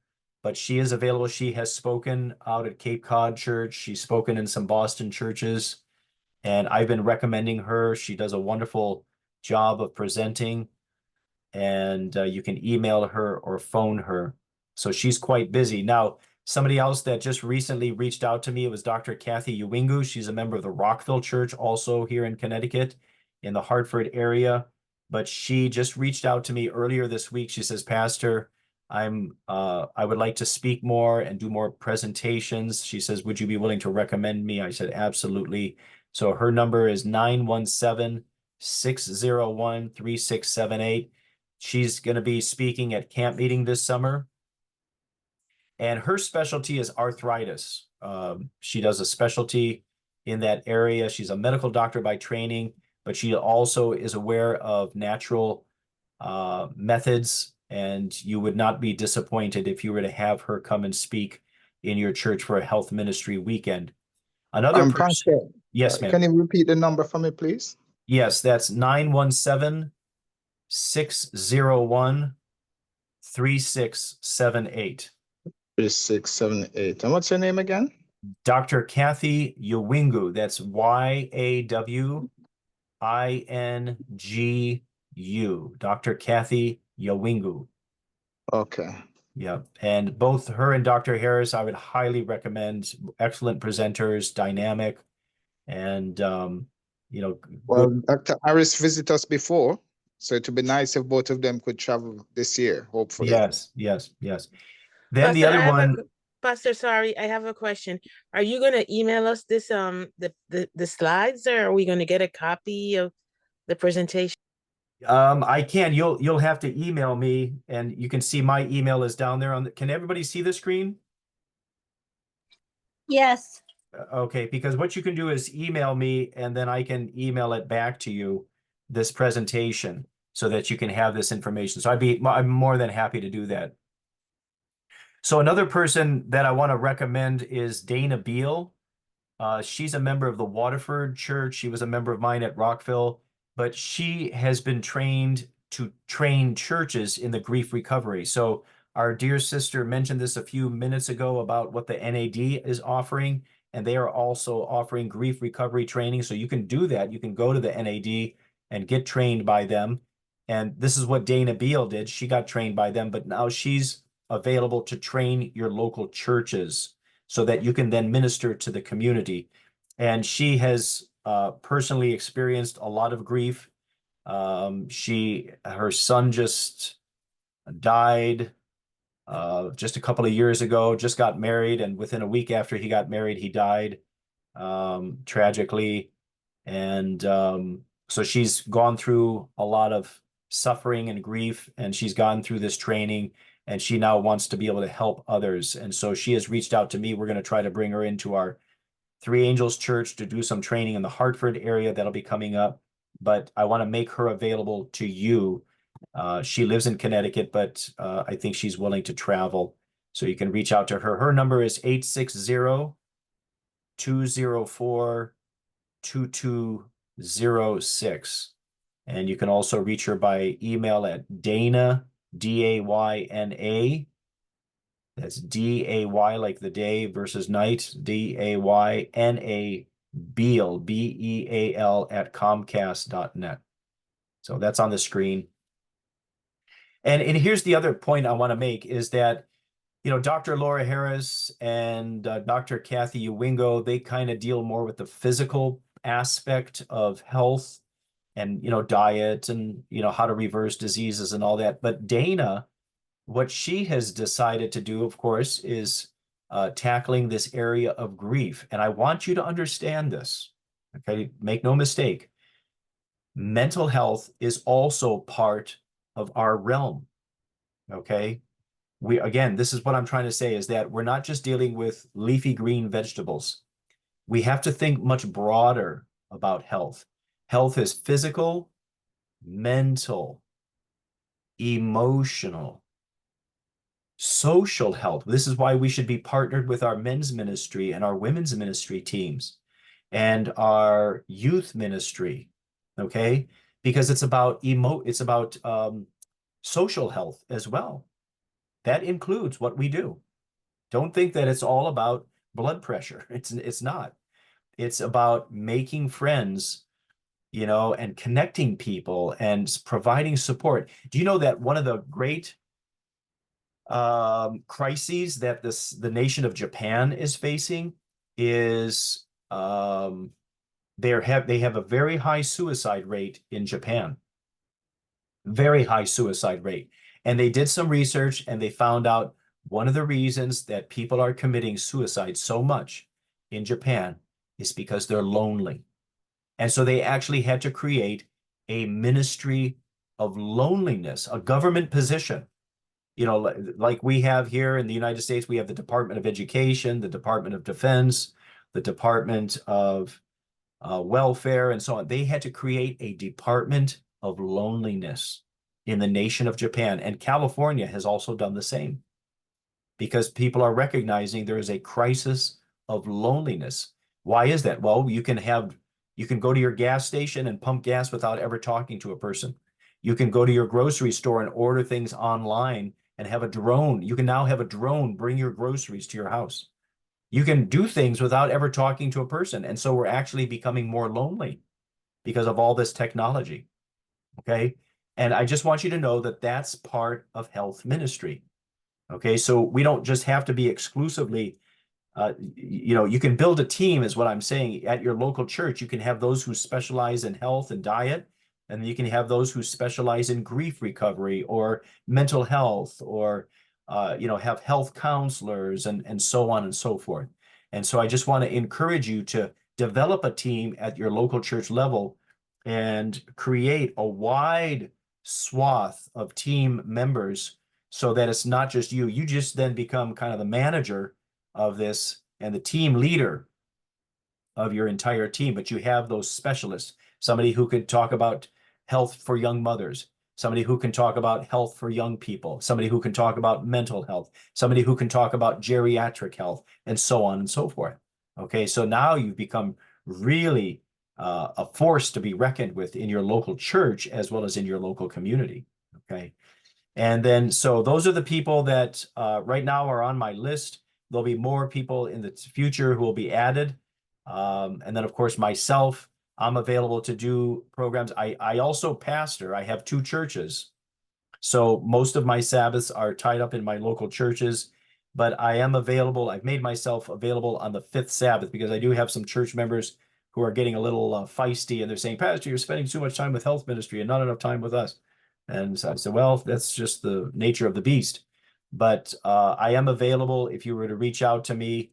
but she is available. She has spoken out at Cape Cod Church. She's spoken in some Boston churches, and I've been recommending her. She does a wonderful job of presenting, and you can email her or phone her. So she's quite busy. Now, somebody else that just recently reached out to me was Dr. Kathy Uwingu. She's a member of the Rockville Church, also here in Connecticut, in the Hartford area. But she just reached out to me earlier this week. She says, Pastor, I would like to speak more and do more presentations. She says, would you be willing to recommend me? I said, absolutely. So her number is 917-601-3678. She's going to be speaking at camp meeting this summer. And her specialty is arthritis. She does a specialty in that area. She's a medical doctor by training, but she also is aware of natural methods. And you would not be disappointed if you were to have her come and speak in your church for a health ministry weekend. Another person. Pastor, Yes, ma'am. can you repeat the number for me, please? Yes, that's 917-601-3678. 3678. And what's your name again? Dr. Kathy Uwingu. That's YAWINGU. Dr. Kathy Uwingu. Okay. Yeah. And both her and Dr. Harris, I would highly recommend. Excellent presenters, dynamic, and Well, Dr. Harris visited us before, so it would be nice if both of them could travel this year, hopefully. Yes. Then the other one. Pastor, sorry, I have a question. Are you going to email us this the slides, or are we going to get a copy of the presentation? I can. You'll have to email me, and you can see my email is down there on the, can everybody see the screen? Yes. Okay, because what you can do is email me, and then I can email it back to you, this presentation, so that you can have this information. So I'm more than happy to do that. So another person that I want to recommend is Dana Beal. She's a member of the Waterford Church. She was a member of mine at Rockville, but she has been trained to train churches in the grief recovery. So our dear sister mentioned this a few minutes ago about what the NAD is offering, and they are also offering grief recovery training. So you can do that. You can go to the NAD and get trained by them. And this is what Dana Beal did. She got trained by them, but now she's available to train your local churches so that you can then minister to the community. And she has personally experienced a lot of grief. Her son just died just a couple of years ago, just got married, and within a week after he got married, he died tragically. And so she's gone through a lot of suffering and grief, and she's gone through this training, and she now wants to be able to help others. And so she has reached out to me. We're going to try to bring her into our Three Angels Church to do some training in the Hartford area that'll be coming up. But I want to make her available to you. She lives in Connecticut, but I think she's willing to travel. So you can reach out to her. Her number is 860-204-2206. And you can also reach her by email at Dana, D-A-Y-N-A. That's D-A-Y like the day versus night, D-A-Y-N-A, Beal, B-E-A-L at Comcast.net. So that's on the screen. And here's the other point I want to make is that, Dr. Laura Harris and Dr. Kathy Uwingu, they kind of deal more with the physical aspect of health and, diet and, how to reverse diseases and all that. But Dana, what she has decided to do, of course, is tackling this area of grief. And I want you to understand this, okay? Make no mistake. Mental health is also part of our realm, okay? again, this is what I'm trying to say, is that we're not just dealing with leafy green vegetables. We have to think much broader about health. Health is physical, mental, emotional, social health. This is why we should be partnered with our men's ministry and our women's ministry teams and our youth ministry, okay? Because it's about social health as well. That includes what we do. Don't think that it's all about blood pressure. It's not. It's about making friends, you know, and connecting people and providing support. Do you know that one of the great crises that the nation of Japan is facing is they have a very high suicide rate in Japan. Very high suicide rate. And they did some research and they found out one of the reasons that people are committing suicide so much in Japan is because they're lonely. And so they actually had to create a ministry of loneliness, a government position. You know, like we have here in the United States, we have the Department of Education, the Department of Defense, the Department of Welfare, and so on. They had to create a department of loneliness in the nation of Japan. And California has also done the same because people are recognizing there is a crisis of loneliness. Why is that? Well, you can go to your gas station and pump gas without ever talking to a person. You can go to your grocery store and order things online and have a drone. You can now have a drone bring your groceries to your house. You can do things without ever talking to a person. And so we're actually becoming more lonely because of all this technology. Okay. And I just want you to know that that's part of health ministry. Okay. So we don't just have to be exclusively, you know, you can build a team is what I'm saying at your local church. You can have those who specialize in health and diet, and you can have those who specialize in grief recovery or mental health, or, you know, have health counselors and so on and so forth. And so I just want to encourage you to develop a team at your local church level and create a wide swath of team members so that it's not just you. You just then become kind of the manager of this and the team leader of your entire team, but you have those specialists, somebody who could talk about health for young mothers, somebody who can talk about health for young people, somebody who can talk about mental health, somebody who can talk about geriatric health, and so on and so forth. Okay, so now you've become really a force to be reckoned with in your local church as well as in your local community. Okay, and then so those are the people that right now are on my list. There'll be more people in the future who will be added. And then, of course, myself, I'm available to do programs. I also pastor. I have 2 churches. So most of my Sabbaths are tied up in my local churches, but I am available. I've made myself available on the 5th Sabbath because I do have some church members who are getting a little feisty, and they're saying, Pastor, you're spending too much time with health ministry and not enough time with us. And so I said, well, that's just the nature of the beast. But I am available if you were to reach out to me.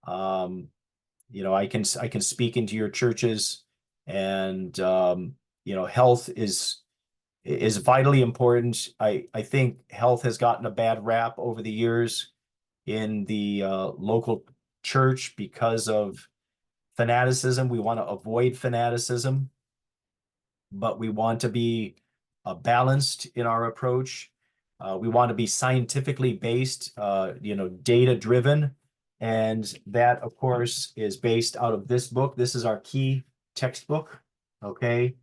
You know, I can speak into your churches, and you know, health is vitally important. I think health has gotten a bad rap over the years in the local church because of fanaticism. We want to avoid fanaticism, but we want to be balanced in our approach. We want to be scientifically based, you know, data driven. And that, of course, is based out of this book. This is our key textbook. Okay.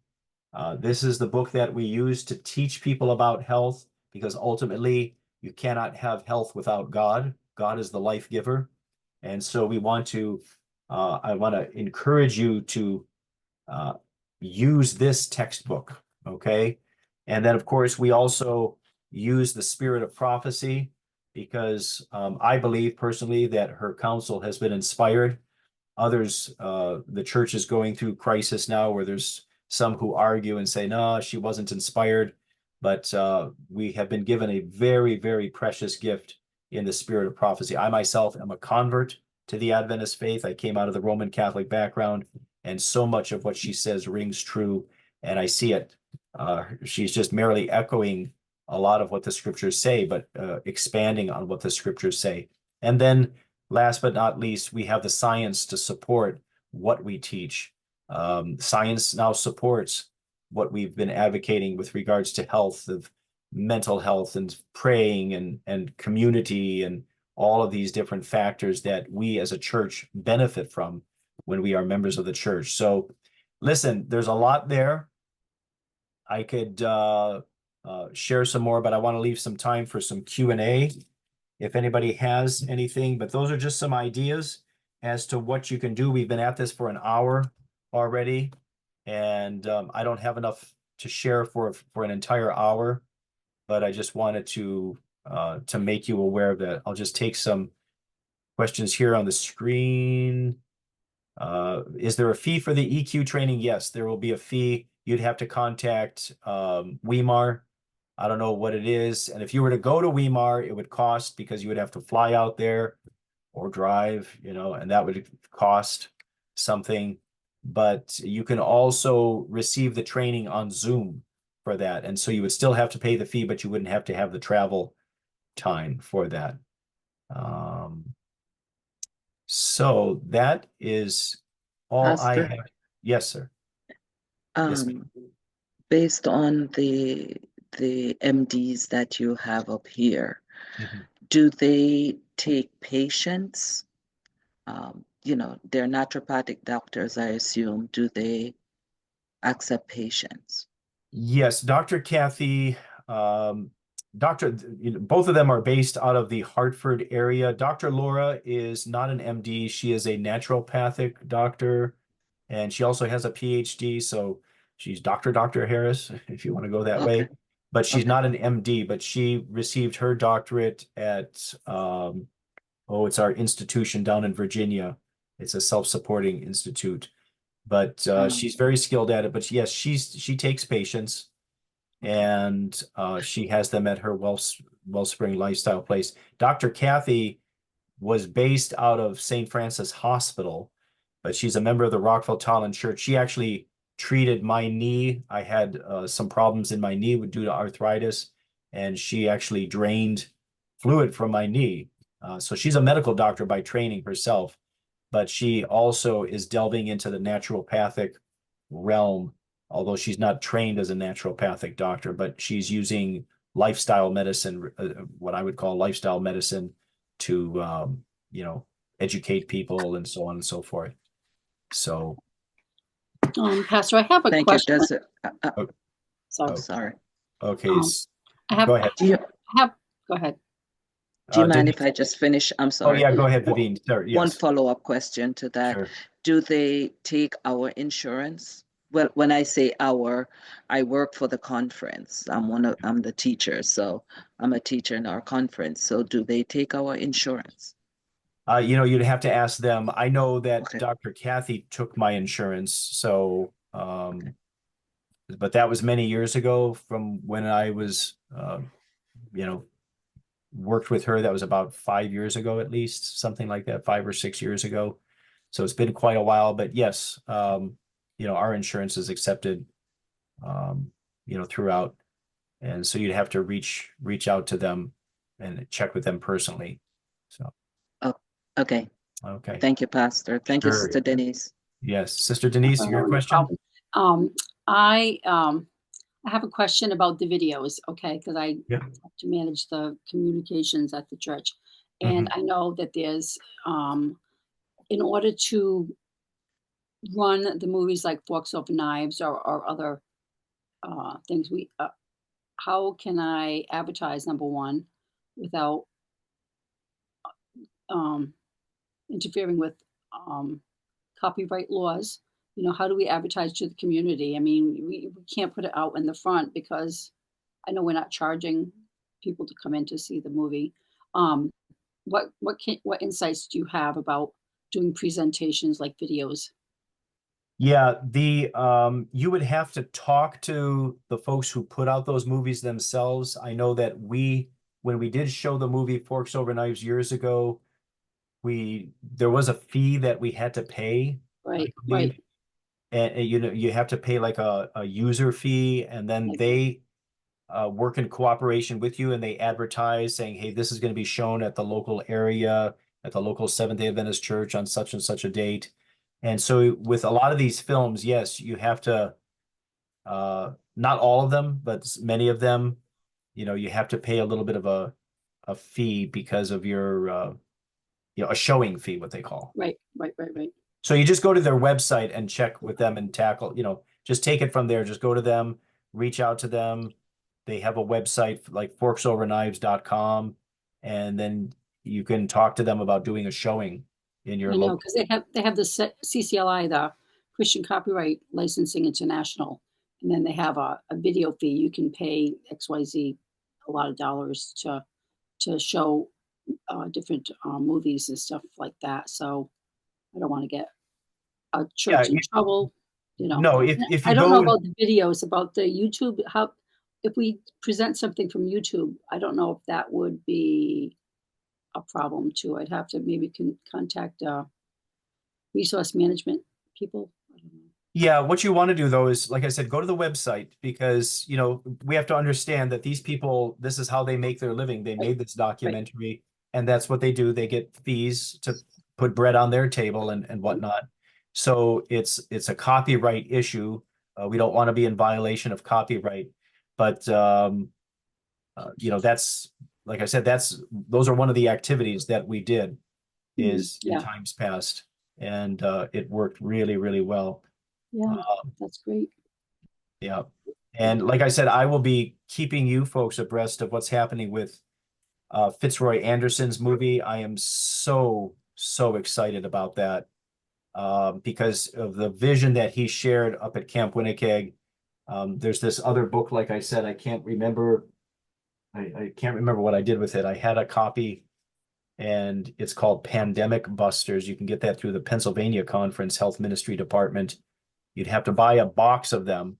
This is the book that we use to teach people about health, because ultimately you cannot have health without God. God is the life giver. And so we want to, I want to encourage you to use this textbook. Okay. And then, of course, we also use the spirit of prophecy, because I believe personally that her counsel has been inspired. Others, the church is going through crisis now where there's some who argue and say, no, she wasn't inspired. But we have been given a very, very precious gift in the spirit of prophecy. I myself am a convert to the Adventist faith. I came out of the Roman Catholic background, and so much of what she says rings true. And I see it. She's just merely echoing a lot of what the scriptures say, but expanding on what the scriptures say. And then last but not least, we have the science to support what we teach. Science now supports what we've been advocating with regards to health, of mental health and praying and community and all of these different factors that we as a church benefit from when we are members of the church. So listen, there's a lot there. I could share some more, but I want to leave some time for some Q&A if anybody has anything. But those are just some ideas as to what you can do. We've been at this for an hour already, and I don't have enough to share for an entire hour, but I just wanted to make you aware of that. I'll just take some questions here on the screen. Is there a fee for the EQ training? Yes, there will be a fee. You'd have to contact Weimar. I don't know what it is. And if you were to go to Weimar, it would cost, because you would have to fly out there or drive, you know, and that would cost something. But you can also receive the training on Zoom for that. And so you would still have to pay the fee, but you wouldn't have to have the travel time for that. So that is all Pastor? I have. Yes, sir. Yes, ma'am. Based on the MDs that you have up here, do they take patients? You know, they're naturopathic doctors, I assume. Do they accept patients? Yes, Dr. Kathy, both of them are based out of the Hartford area. Dr. Laura is not an MD. She is a naturopathic doctor, and she also has a PhD. So she's Dr. Harris, if you want to go that way. But she's not an MD, but she received her doctorate at, it's our institution down in Virginia. It's a self-supporting institute. But she's very skilled at it. But yes, she takes patients, and she has them at her Wellspring Lifestyle Place. Dr. Kathy was based out of St. Francis Hospital, but she's a member of the Rockville Tolland Church. She actually treated my knee. I had some problems in my knee due to arthritis, and she actually drained fluid from my knee. So she's a medical doctor by training herself, but she also is delving into the naturopathic realm, although she's not trained as a naturopathic doctor, but she's using lifestyle medicine, what I would call lifestyle medicine, to, educate people and so on and so forth. So. Pastor, I have a Thank question. you. Sorry. Okay. Go ahead. Go ahead. Do you mind if I just finish? I'm sorry. Oh, yeah, go ahead, Vivian. Sorry, yes. One follow-up question to that. Sure. Do they take our insurance? Well, when I say our, I work for the conference. I'm the teacher, so I'm a teacher in our conference. So do they take our insurance? You'd have to ask them. I know that Dr. Kathy took my insurance, so but that was many years ago from when I was worked with her. That was about 5 years ago, at least, something like that, 5 or 6 years ago. So it's been quite a while, but yes, our insurance is accepted, throughout. And so you'd have to reach out to them and check with them personally. So. Oh, okay. Okay. Thank you, Pastor. Thank you, Sister Denise. Yes, Sister Denise, your question? I have a question about the videos, okay? Because I have to manage the communications at the church. And I know that there's, in order to run the movies like Forks Over Knives or other things, how can I advertise, number one, without interfering with copyright laws? How do we advertise to the community? I mean, we can't put it out in the front because I know we're not charging people to come in to see the movie. What insights do you have about doing presentations like videos? Yeah, you would have to talk to the folks who put out those movies themselves. I know that when we did show the movie Forks Over Knives years ago, there was a fee that we had to pay. Right. And you have to pay like a user fee, and then they work in cooperation with you, and they advertise saying, hey, this is going to be shown at the local area, at the local Seventh-day Adventist church on such and such a date. And so with a lot of these films, yes, you have to, not all of them, but many of them, you know, you have to pay a little bit of a fee because of your, you know, a showing fee, what they call. Right. So you just go to their website and check with them and tackle, you know, just take it from there. Just go to them, reach out to them. They have a website like forksoverives.com, and then you can talk to them about doing a showing in your I know, local. because they have the CCLI, the Christian Copyright Licensing International, and then they have a video fee. You can pay XYZ a lot of dollars to show different movies and stuff like that. So I don't want to get a church in trouble, you know. No, if you I don't know go, about the videos, about the YouTube. How if we present something from YouTube, I don't know if that would be a problem too. I'd have to maybe contact resource management people. I don't know. yeah, what you want to do though is, like I said, go to the website, because, you know, we have to understand that these people, this is how they make their living. They made this documentary, and that's what they do. They get fees to put bread on their table and whatnot. So it's a copyright issue. We don't want to be in violation of copyright, but you know, that's, like I said, those are one of the activities that we did is in times past, and it worked really, really well. Yeah, that's great. Yeah. And like I said, I will be keeping you folks abreast of what's happening with Fitzroy Anderson's movie. I am so excited about that because of the vision that he shared up at Camp Winnipeg. There's this other book, like I said, I can't remember. I can't remember what I did with it. I had a copy, and it's called Pandemic Busters. You can get that through the Pennsylvania Conference Health Ministry Department. You'd have to buy a box of them,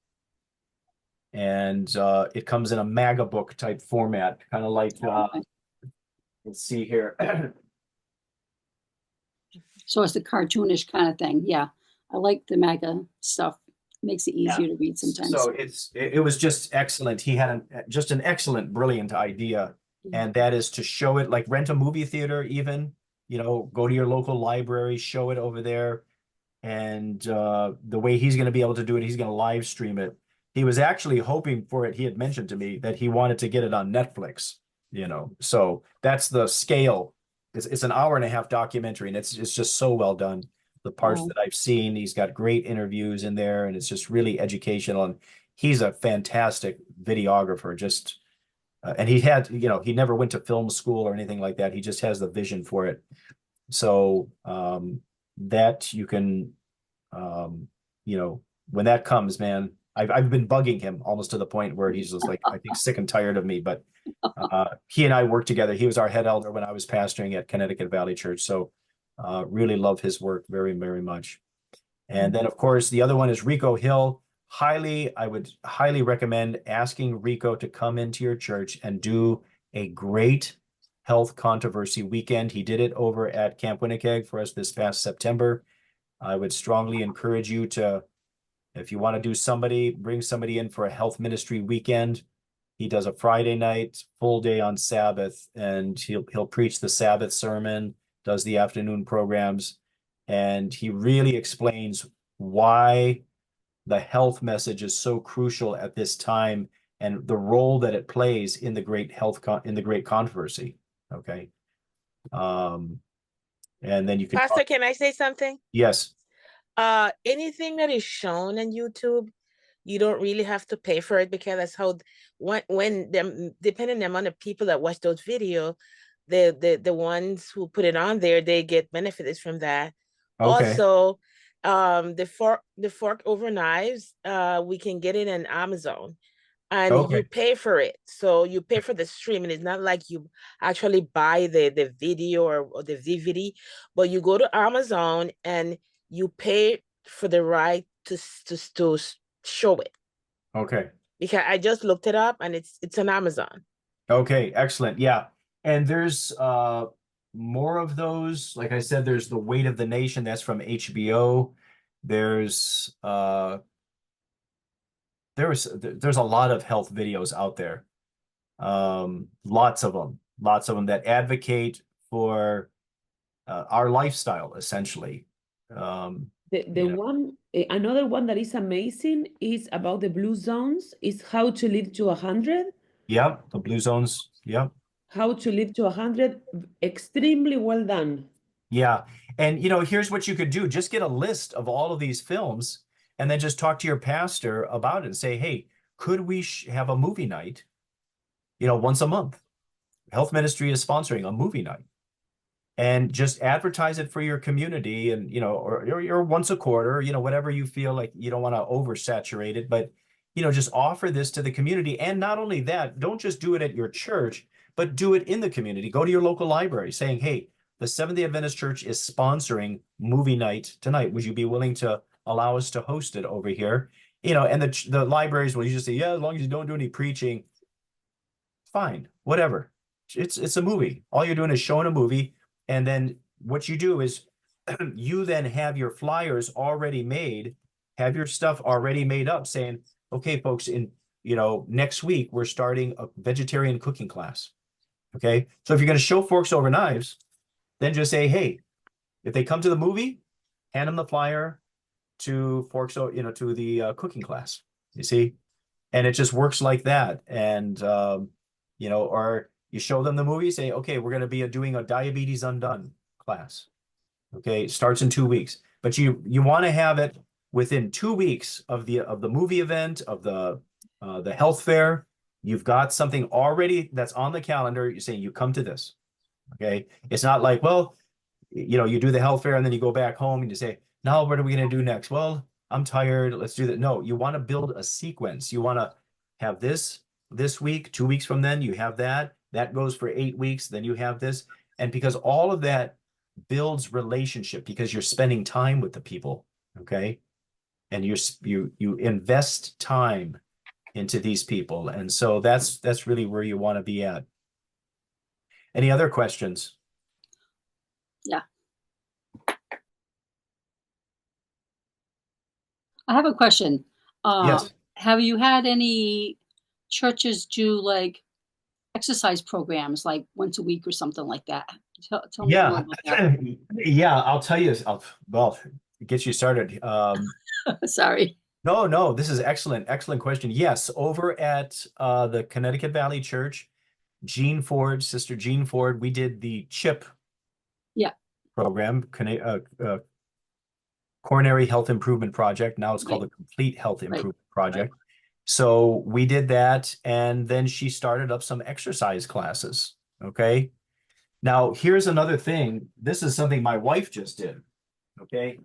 and it comes in a MAGA book type format, kind of like, let's see here. So it's the cartoonish kind of thing. Yeah, I like the MAGA stuff. Makes it easier to read sometimes. So it was just excellent. He had just an excellent, brilliant idea, and that is to show it, like rent a movie theater, even, you know, go to your local library, show it over there. And the way he's going to be able to do it, he's going to live stream it. He was actually hoping for it. He had mentioned to me that he wanted to get it on Netflix, you know, so that's the scale. It's an hour-and-a-half documentary, and it's just so well done. The parts that I've seen, he's got great interviews in there, and it's just really educational. And he's a fantastic videographer. Just and he had, you know, he never went to film school or anything like that. He just has the vision for it. So that you can, you know, when that comes, man, I've been bugging him almost to the point where he's just like, I think, sick and tired of me. But he and I worked together. He was our head elder when I was pastoring at Connecticut Valley Church. So really love his work very, very much. And then, of course, the other one is Rico Hill. I would highly recommend asking Rico to come into your church and do a great health controversy weekend. He did it over at Camp Winnipeg for us this past September. I would strongly encourage you to, if you want to bring somebody in for a health ministry weekend. He does a Friday night, full day on Sabbath, and he'll preach the Sabbath sermon, does the afternoon programs, and he really explains why the health message is so crucial at this time and the role that it plays in the great great controversy. Okay. And then you can Pastor, can I say something? Yes. Anything that is shown on YouTube, you don't really have to pay for it, because that's how when depending on the amount of people that watch those videos, the ones who put it on there, they get benefits from that. Okay. Also, the fork over knives, we can get it on Amazon, and you pay for it. So you pay for the stream, and it's not like you actually buy the video or the DVD, but you go to Amazon and you pay for the right to show it. Okay. Because I just looked it up, and it's on Amazon. Okay, excellent. Yeah. And there's more of those. Like I said, there's The Weight of the Nation, that's from HBO. There's there's a lot of health videos out there. Lots of them that advocate for our lifestyle, essentially. Another one that is amazing is about the blue zones, is how to live to 100. Yep, the blue zones. Yep. How to live to 100. Extremely well done. Yeah. And, here's what you could do. Just get a list of all of these films and then just talk to your pastor about it and say, hey, could we have a movie night, once a month? Health Ministry is sponsoring a movie night. And just advertise it for your community and, or once a quarter, whatever you feel like. You don't want to oversaturate it, but, just offer this to the community. And not only that, don't just do it at your church, but do it in the community. Go to your local library saying, hey, the Seventh-day Adventist Church is sponsoring movie night tonight. Would you be willing to allow us to host it over here? And the libraries will usually say, yeah, as long as you don't do any preaching, fine, whatever. It's a movie. All you're doing is showing a movie. And then what you do is you then have your flyers already made, have your stuff already made up saying, okay, folks, next week, we're starting a vegetarian cooking class. Okay. So if you're going to show Forks Over Knives, then just say, hey, if they come to the movie, hand them the flyer to Forks, to the cooking class, you see? And it just works like that. And, or you show them the movie, say, okay, we're going to be doing a Diabetes Undone class. Okay, it starts in 2 weeks, but you want to have it within 2 weeks of the movie event, of the health fair. You've got something already that's on the calendar. You're saying you come to this. Okay, it's not like, well, you do the health fair and then you go back home and you say, now what are we going to do next? Well, I'm tired. Let's do that. No, you want to build a sequence. You want to have this week, 2 weeks from then, you have that. That goes for 8 weeks. Then you have this. And because all of that builds relationship, because you're spending time with the people, okay? And you invest time into these people. And so that's really where you want to be at. Any other questions? Yeah. I have a question. Yes. Have you had any churches do like exercise programs like once a week or something like that? Tell me more about that. Yeah, I'll tell you. Well, it gets you started. Sorry. No, this is excellent question. Yes, over at the Connecticut Valley Church, Sister Jean Ford, we did the CHIP program, Coronary Health Improvement Project. Now it's called the Complete Health Improvement Project. So we did that, and then she started up some exercise classes. Okay. Now, here's another thing. This is something my wife just did. Okay.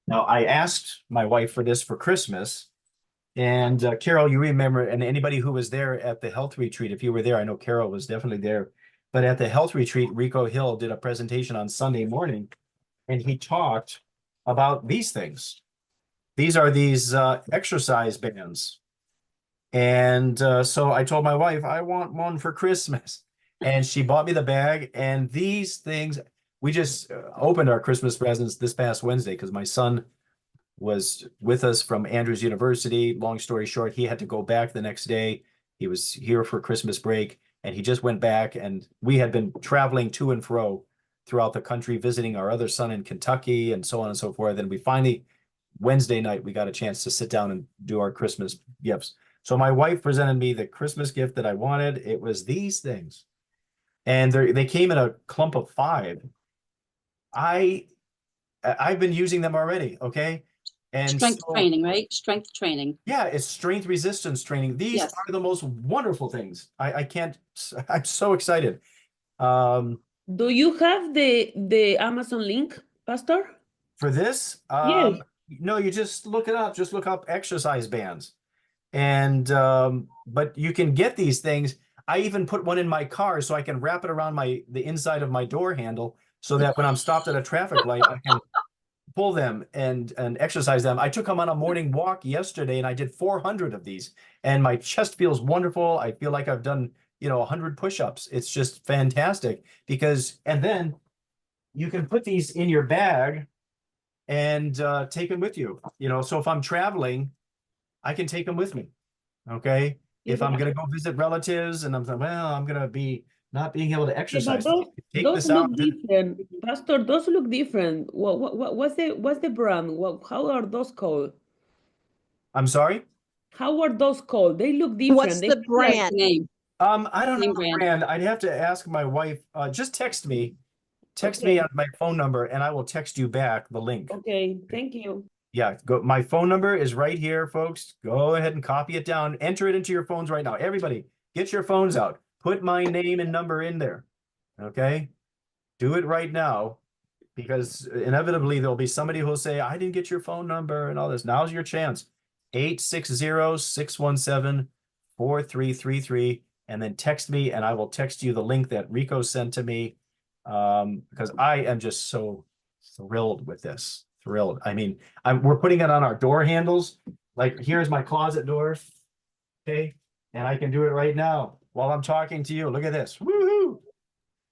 Now, I asked my wife for this for Christmas. And Carol, you remember, and anybody who was there at the health retreat, if you were there, I know Carol was definitely there. But at the health retreat, Rico Hill did a presentation on Sunday morning, and he talked about these things. These are these exercise bands. And so I told my wife, I want one for Christmas. And she bought me the bag. And these things, we just opened our Christmas presents this past Wednesday because my son was with us from Andrews University. Long story short, he had to go back the next day. He was here for Christmas break, and he just went back. And we had been traveling to and fro throughout the country, visiting our other son in Kentucky and so on and so forth. And we finally, Wednesday night, we got a chance to sit down and do our Christmas gifts. So my wife presented me the Christmas gift that I wanted. It was these things. And they came in a clump of 5. I've been using them already, okay? And strength training, right? Strength training. Yeah, it's strength resistance training. These are the most wonderful things. I'm so excited. Do you have the Amazon link, Pastor? For this? Yes. No, you just look it up. Just look up exercise bands. And but you can get these things. I even put one in my car so I can wrap it around the inside of my door handle so that when I'm stopped at a traffic light, I can pull them and exercise them. I took them on a morning walk yesterday and I did 400 of these, and my chest feels wonderful. I feel like I've done, 100 push-ups. It's just fantastic and then you can put these in your bag and take them with you. So if I'm traveling, I can take them with me. Okay. Yeah, If I'm going to go visit relatives and I'm like, well, I'm going to be not being able to yeah, exercise. but Take those this look out. different. Pastor, those look different. What's the brand? How are those called? I'm sorry. How are those called? They look What's different. They the look like brand? Name, I don't know name the brand. brand. I'd have to ask my wife. Just text me. Text me okay. on my phone number and I will text you back the link. Okay, thank you. Yeah, go. My phone number is right here, folks. Go ahead and copy it down. Enter it into your phones right now. Everybody, get your phones out. Put my name and number in there. Okay? Do it right now because inevitably there'll be somebody who'll say, I didn't get your phone number and all this. Now's your chance. 860-617-4333 and then text me and I will text you the link that Rico sent to me because I am just so thrilled with this. Thrilled. I mean, we're putting it on our door handles. Like here's my closet door. Okay. And I can do it right now while I'm talking to you. Look at this. Woohoo.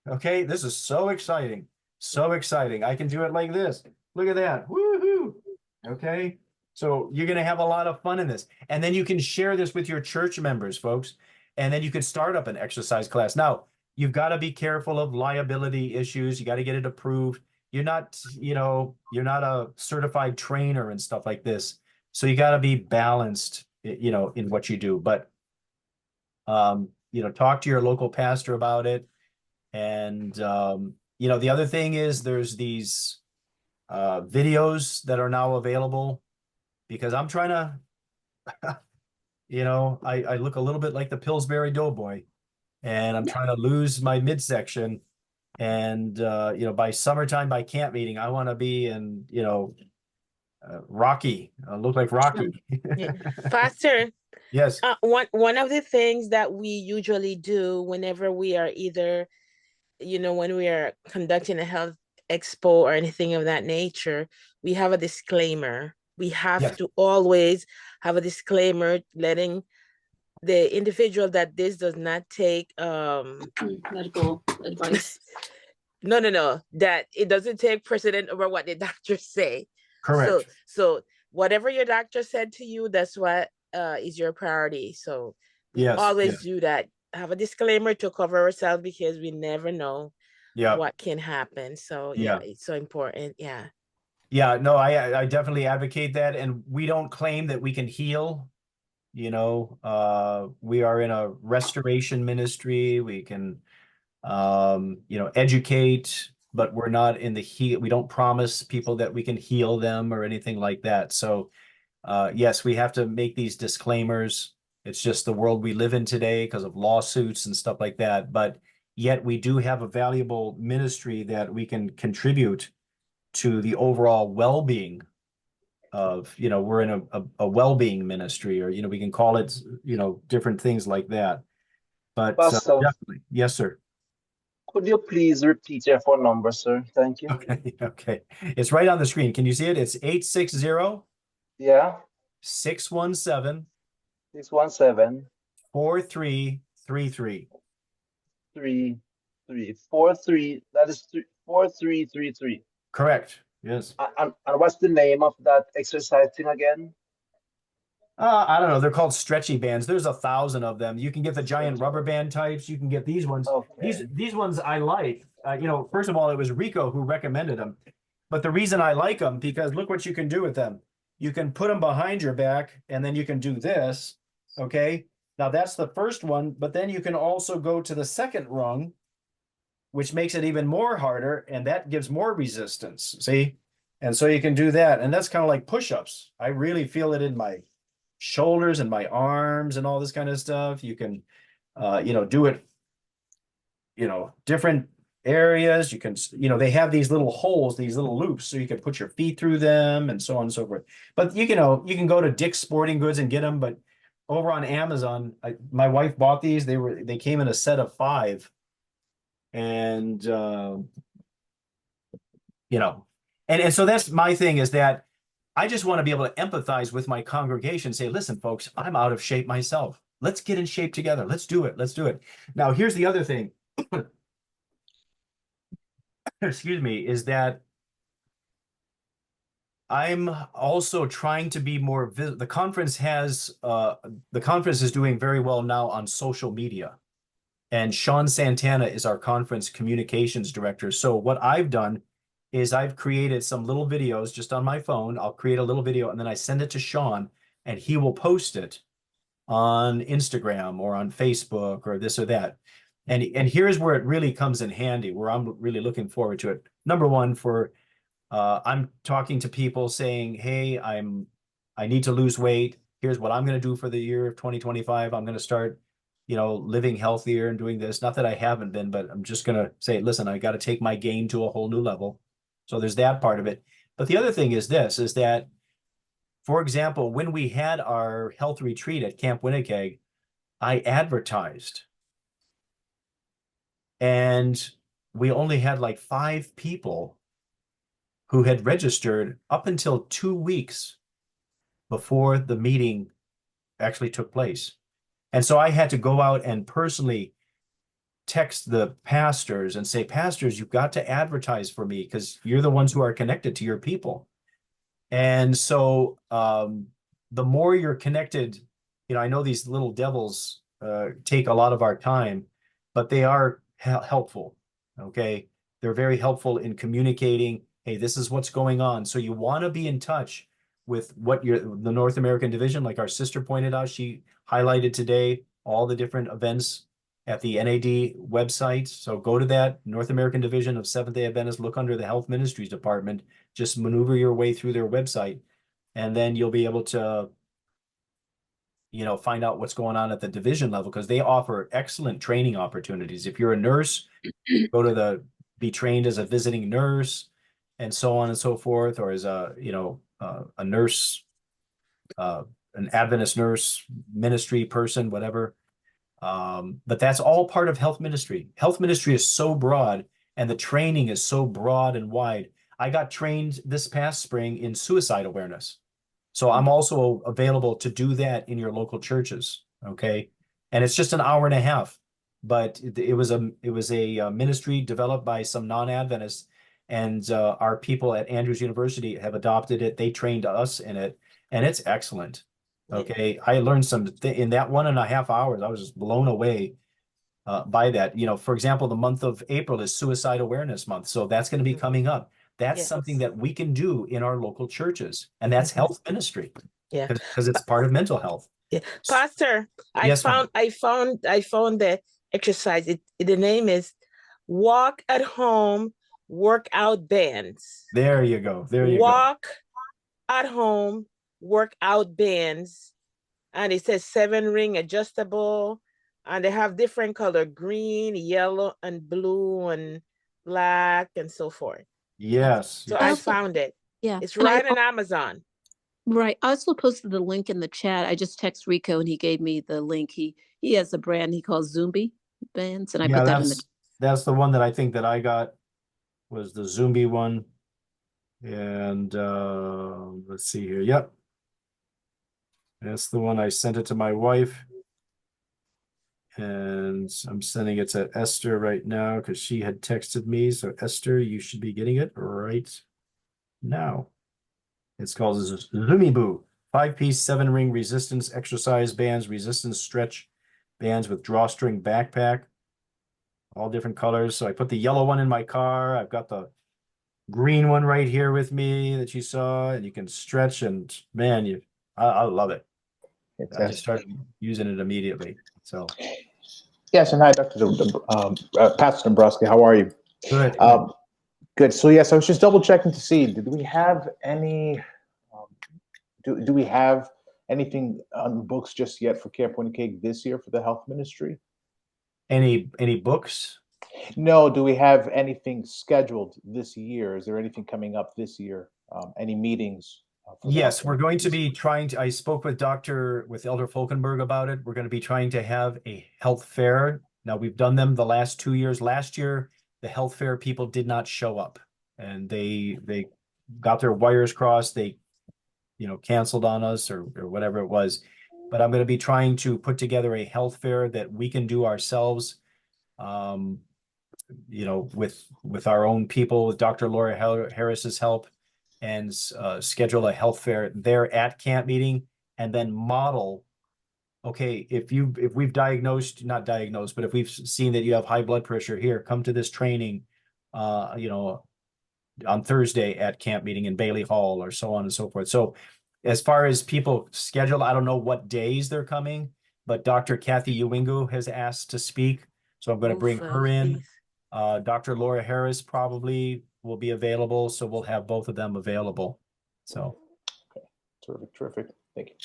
Okay. This is so exciting. So exciting. I can do it like this. Look at that. Woohoo. Okay. So you're going to have a lot of fun in this. And then you can share this with your church members, folks. And then you can start up an exercise class. Now, you've got to be careful of liability issues. You got to get it approved. You're not, you're not a certified trainer and stuff like this. So you got to be balanced, in what you do. But, talk to your local pastor about it. And, the other thing is there's these videos that are now available because I'm trying to, I look a little bit like the Pillsbury Doughboy and I'm trying to lose my midsection. And, by summertime, by camp meeting, I want to be in, Rocky, look like Rocky. Yeah. Pastor, Yes. one of the things that we usually do whenever we are either, when we are conducting a health expo or anything of that nature, we have a disclaimer. We have Yes. to always have a disclaimer letting the individual that this does not take Medical advice. no, that it doesn't take precedent over what the doctors say. Correct. So whatever your doctor said to you, that's what is your priority. So we Yes. always Yes. do that. Have a disclaimer to cover ourselves because we never know Yeah. what can happen. So Yeah. it's so important. Yeah. Yeah. No, I definitely advocate that. And we don't claim that we can heal. We are in a restoration ministry. We can, educate, but we're not in the heal. We don't promise people that we can heal them or anything like that. So, yes, we have to make these disclaimers. It's just the world we live in today because of lawsuits and stuff like that. But yet we do have a valuable ministry that we can contribute to the overall well-being of, we're in a well-being ministry, or, we can call it, different things like that. But Pastor, definitely. Yes, sir. could you please repeat your phone number, sir? Thank you. Okay. Okay. It's right on the screen. Can you see it? It's 860 Yeah, 617 617 4333. 3343. That is 4333. Correct. Yes. And what's the name of that exercise thing again? I don't know. They're called stretchy bands. There's 1,000 of them. You can get the giant rubber band types. You can get these ones. Okay. These ones I like. First of all, it was Rico who recommended them. But the reason I like them, because look what you can do with them. You can put them behind your back and then you can do this. Okay. Now that's the first one, but then you can also go to the second rung, which makes it even more harder. And that gives more resistance. See? And so you can do that. And that's kind of like push-ups. I really feel it in my shoulders and my arms and all this kind of stuff. You can, do it, different areas. You can, they have these little holes, these little loops, so you can put your feet through them and so on and so forth. But you can go to Dick's Sporting Goods and get them. But over on Amazon, my wife bought these. They came in a set of 5, and and so that's my thing, is that I just want to be able to empathize with my congregation, say, listen, folks, I'm out of shape myself. Let's get in shape together. Let's do it. Let's do it. Now, here's the other thing. Excuse me, is that I'm also trying to be more the conference is doing very well now on social media. And Sean Santana is our conference communications director. So what I've done is I've created some little videos just on my phone. I'll create a little video and then I send it to Sean and he will post it on Instagram or on Facebook or this or that. And here's where it really comes in handy, where I'm really looking forward to it. Number one, I'm talking to people saying, hey, I need to lose weight. Here's what I'm going to do for the year of 2025. I'm going to start, living healthier and doing this. Not that I haven't been, but I'm just going to say, listen, I got to take my game to a whole new level. So there's that part of it. But the other thing is that, for example, when we had our health retreat at Camp Winnipeg, I advertised. And we only had like 5 people who had registered up until 2 weeks before the meeting actually took place. And so I had to go out and personally text the pastors and say, pastors, you've got to advertise for me because you're the ones who are connected to your people. And so the more you're connected, I know these little devils take a lot of our time, but they are helpful. Okay. They're very helpful in communicating. Hey, this is what's going on. So you want to be in touch with the North American division, like our sister pointed out. She highlighted today all the different events at the NAD website. So go to that North American division of Seventh-day Adventists, look under the Health Ministries department, just maneuver your way through their website, and then you'll be able to, find out what's going on at the division level, because they offer excellent training opportunities. If you're a nurse, be trained as a visiting nurse and so on and so forth, or as a nurse, an Adventist nurse ministry person, whatever. But that's all part of health ministry. Health ministry is so broad and the training is so broad and wide. I got trained this past spring in suicide awareness. So I'm also available to do that in your local churches. Okay. And it's just an hour and a half, but it was a ministry developed by some non-Adventists, and our people at Andrews University have adopted it. They trained us in it, and it's excellent. Okay. I learned in that 1.5 hours. I was just blown away by that. For example, the month of April is Suicide Awareness Month. So that's going to be coming up. That's something that we can do in our local churches, and that's health ministry. Yeah, because it's part of mental health. Yeah, Pastor, I found the exercise. The name is Walk at Home Workout Bands. There you go. Walk at Home Workout Bands, and it says 7-ring adjustable, and they have different color: green, yellow, and blue, and black, and so forth. Yes. So I found it. Yeah. It's right on Amazon. Right. I also posted the link in the chat. I just texted Rico and he gave me the link. He has a brand he calls Zumbi bands, and I put that in the. That's the one that I think that I got, was the Zumbi one. And let's see here. Yep. That's the one. I sent it to my wife. And I'm sending it to Esther right now because she had texted me. So Esther, you should be getting it right now. It's called Zumibu, 5-piece 7-ring resistance exercise bands, resistance stretch bands with drawstring backpack, all different colors. So I put the yellow one in my car. I've got the green one right here with me that you saw, and you can stretch, and man, I love it. I just started using it immediately. So yes, and hi, Pastor Dombrowski. How are you? Good. Good. So yes, I was just double checking to see, did we have any? Do we have anything on the books just yet for Camp Winnipeg this year for the health ministry? Any books? No. Do we have anything scheduled this year? Is there anything coming up this year? Any meetings? Yes, we're going to be trying to. I spoke with Elder Folkenberg about it. We're going to be trying to have a health fair. Now, we've done them the last 2 years. Last year, the health fair people did not show up, and they got their wires crossed. They canceled on us or whatever it was. But I'm going to be trying to put together a health fair that we can do ourselves, with our own people, with Dr. Laura Harris's help. and schedule a health fair there at camp meeting, and then model, okay, if we've not diagnosed, but if we've seen that you have high blood pressure, here, come to this training, you know, on Thursday at camp meeting in Bailey Hall, or so on and so forth. So as far as people scheduled, I don't know what days they're coming, but Dr. Kathy Uwingu has asked to speak. So I'm going to bring her in. Dr. Laura Harris probably will be available. So we'll have both of them available. So. Okay. Terrific. Thank you.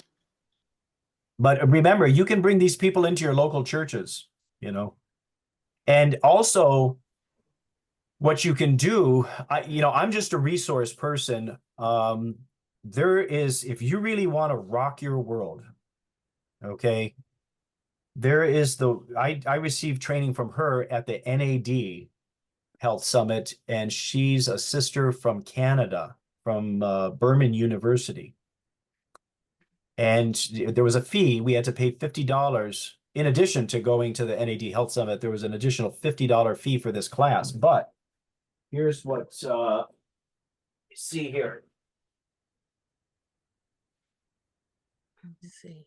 But remember, you can bring these people into your local churches, you know, and also what you can do, I'm just a resource person. If you really want to rock your world, okay, I received training from her at the NAD Health Summit, and she's a sister from Canada, from Berman University. And there was a fee. We had to pay $50. In addition to going to the NAD Health Summit, there was an additional $50 fee for this class. But here's what see here. Let's see.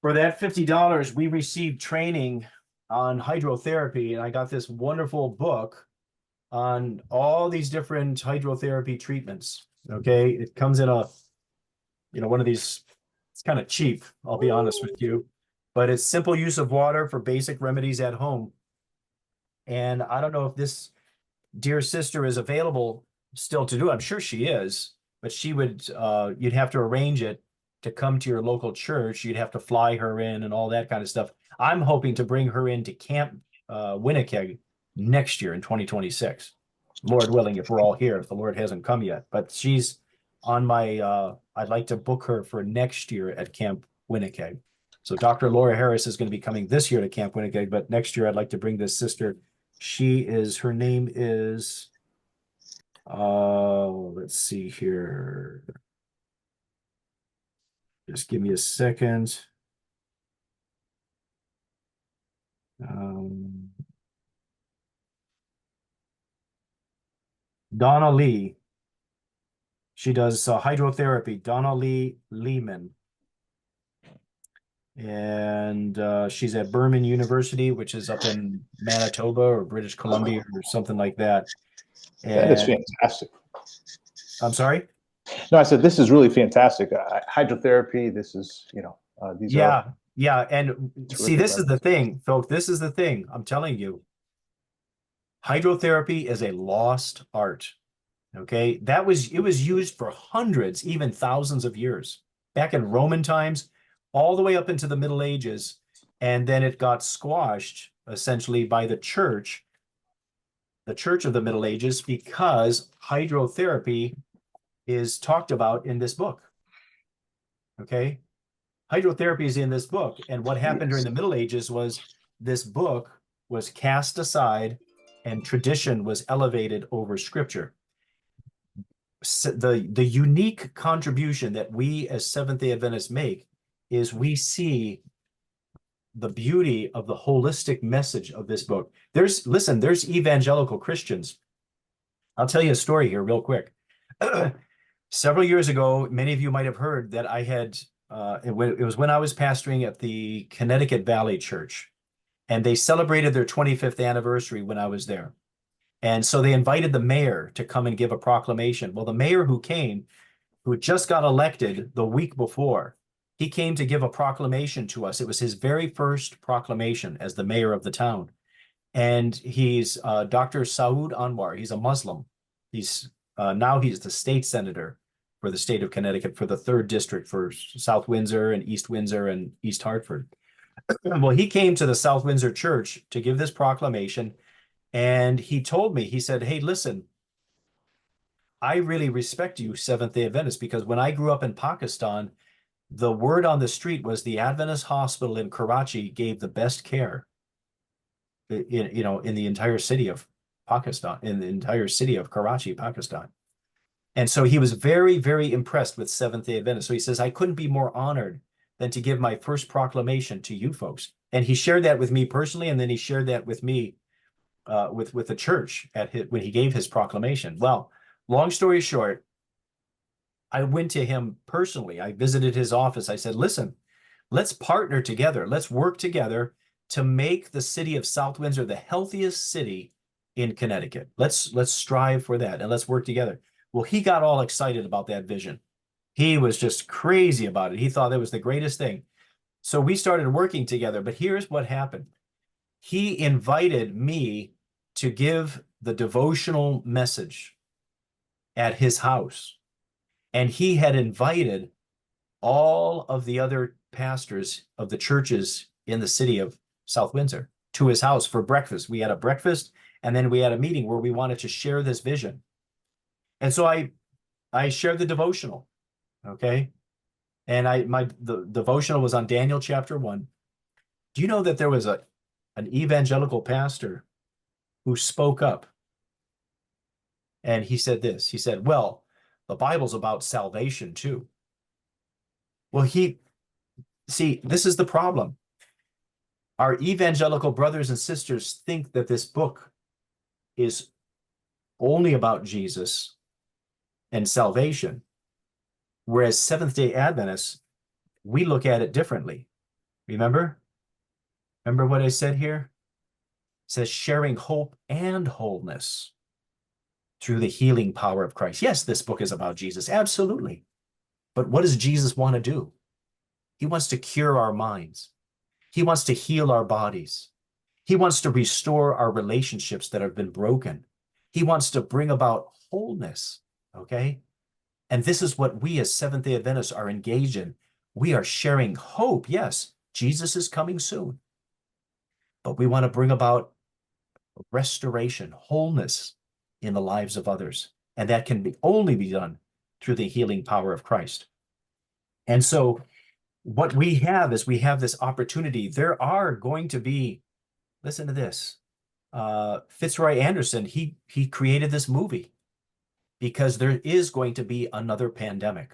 For that $50, we received training on hydrotherapy, and I got this wonderful book on all these different hydrotherapy treatments. Okay, it comes in one of these. It's kind of cheap, I'll be honest with you, but it's simple use of water for basic remedies at home. And I don't know if this dear sister is available still to do. I'm sure she is, but she would. You'd have to arrange it to come to your local church. You'd have to fly her in and all that kind of stuff. I'm hoping to bring her into Camp Winnipeg next year in 2026. Lord willing, if we're all here, if the Lord hasn't come yet. But she's on my, I'd like to book her for next year at Camp Winnipeg. So Dr. Laura Harris is going to be coming this year to Camp Winnipeg, but next year I'd like to bring this sister. Her name is, let's see here. Just give me a second. Donna Lee. She does hydrotherapy. Donna Lee Lehman. And she's at Berman University, which is up in Manitoba or British Columbia or something like that. That is fantastic. I'm sorry? No, I said this is really fantastic. Hydrotherapy, this is, these are. Yeah. And see, this is the thing, folks. This is the thing. I'm telling you. Hydrotherapy is a lost art. Okay. It was used for hundreds, even thousands of years. Back in Roman times, all the way up into the Middle Ages. And then it got squashed essentially by the church of the Middle Ages, because hydrotherapy is talked about in this book. Okay. Hydrotherapy is in this book. And what happened during the Middle Ages was this book was cast aside and tradition was elevated over scripture. So the unique contribution that we as Seventh-day Adventists make is we see the beauty of the holistic message of this book. There's evangelical Christians. I'll tell you a story here real quick. Several years ago, many of you might have heard that I had, it was when I was pastoring at the Connecticut Valley Church, and they celebrated their 25th anniversary when I was there. And so they invited the mayor to come and give a proclamation. Well, the mayor who had just got elected the week before, he came to give a proclamation to us. It was his very first proclamation as the mayor of the town. And he's Dr. Saud Anwar. He's a Muslim. Now he's the state senator for the state of Connecticut for the 3rd district for South Windsor and East Windsor and East Hartford. Well, he came to the South Windsor Church to give this proclamation. And he told me, he said, hey, listen, I really respect you, Seventh-day Adventists, because when I grew up in Pakistan, the word on the street was the Adventist hospital in Karachi gave the best care in the entire city of Pakistan, in the entire city of Karachi, Pakistan. And so he was very, very impressed with Seventh-day Adventists. So he says, I couldn't be more honored than to give my first proclamation to you folks. And he shared that with me personally, and then he shared that with me with the church when he gave his proclamation. Well, long story short, I went to him personally. I visited his office. I said, listen, let's partner together. Let's work together to make the city of South Windsor the healthiest city in Connecticut. Let's strive for that, and let's work together. Well, he got all excited about that vision. He was just crazy about it. He thought that was the greatest thing. So we started working together, but here's what happened. He invited me to give the devotional message at his house. And he had invited all of the other pastors of the churches in the city of South Windsor to his house for breakfast. We had a breakfast, and then we had a meeting where we wanted to share this vision. And so I shared the devotional, okay? And the devotional was on Daniel chapter 1. Do you know that there was an evangelical pastor who spoke up? And he said this. He said, well, the Bible's about salvation too. Well, see, this is the problem. Our evangelical brothers and sisters think that this book is only about Jesus and salvation, whereas Seventh-day Adventists, we look at it differently. Remember what I said here? It says sharing hope and wholeness through the healing power of Christ. Yes, this book is about Jesus, absolutely. But what does Jesus want to do? He wants to cure our minds. He wants to heal our bodies. He wants to restore our relationships that have been broken. He wants to bring about wholeness, okay? And this is what we as Seventh-day Adventists are engaged in. We are sharing hope. Yes, Jesus is coming soon. But we want to bring about restoration, wholeness in the lives of others. And that can only be done through the healing power of Christ. And so what we have is we have this opportunity. There are going to be, listen to this, Fitzroy Anderson, he created this movie because there is going to be another pandemic.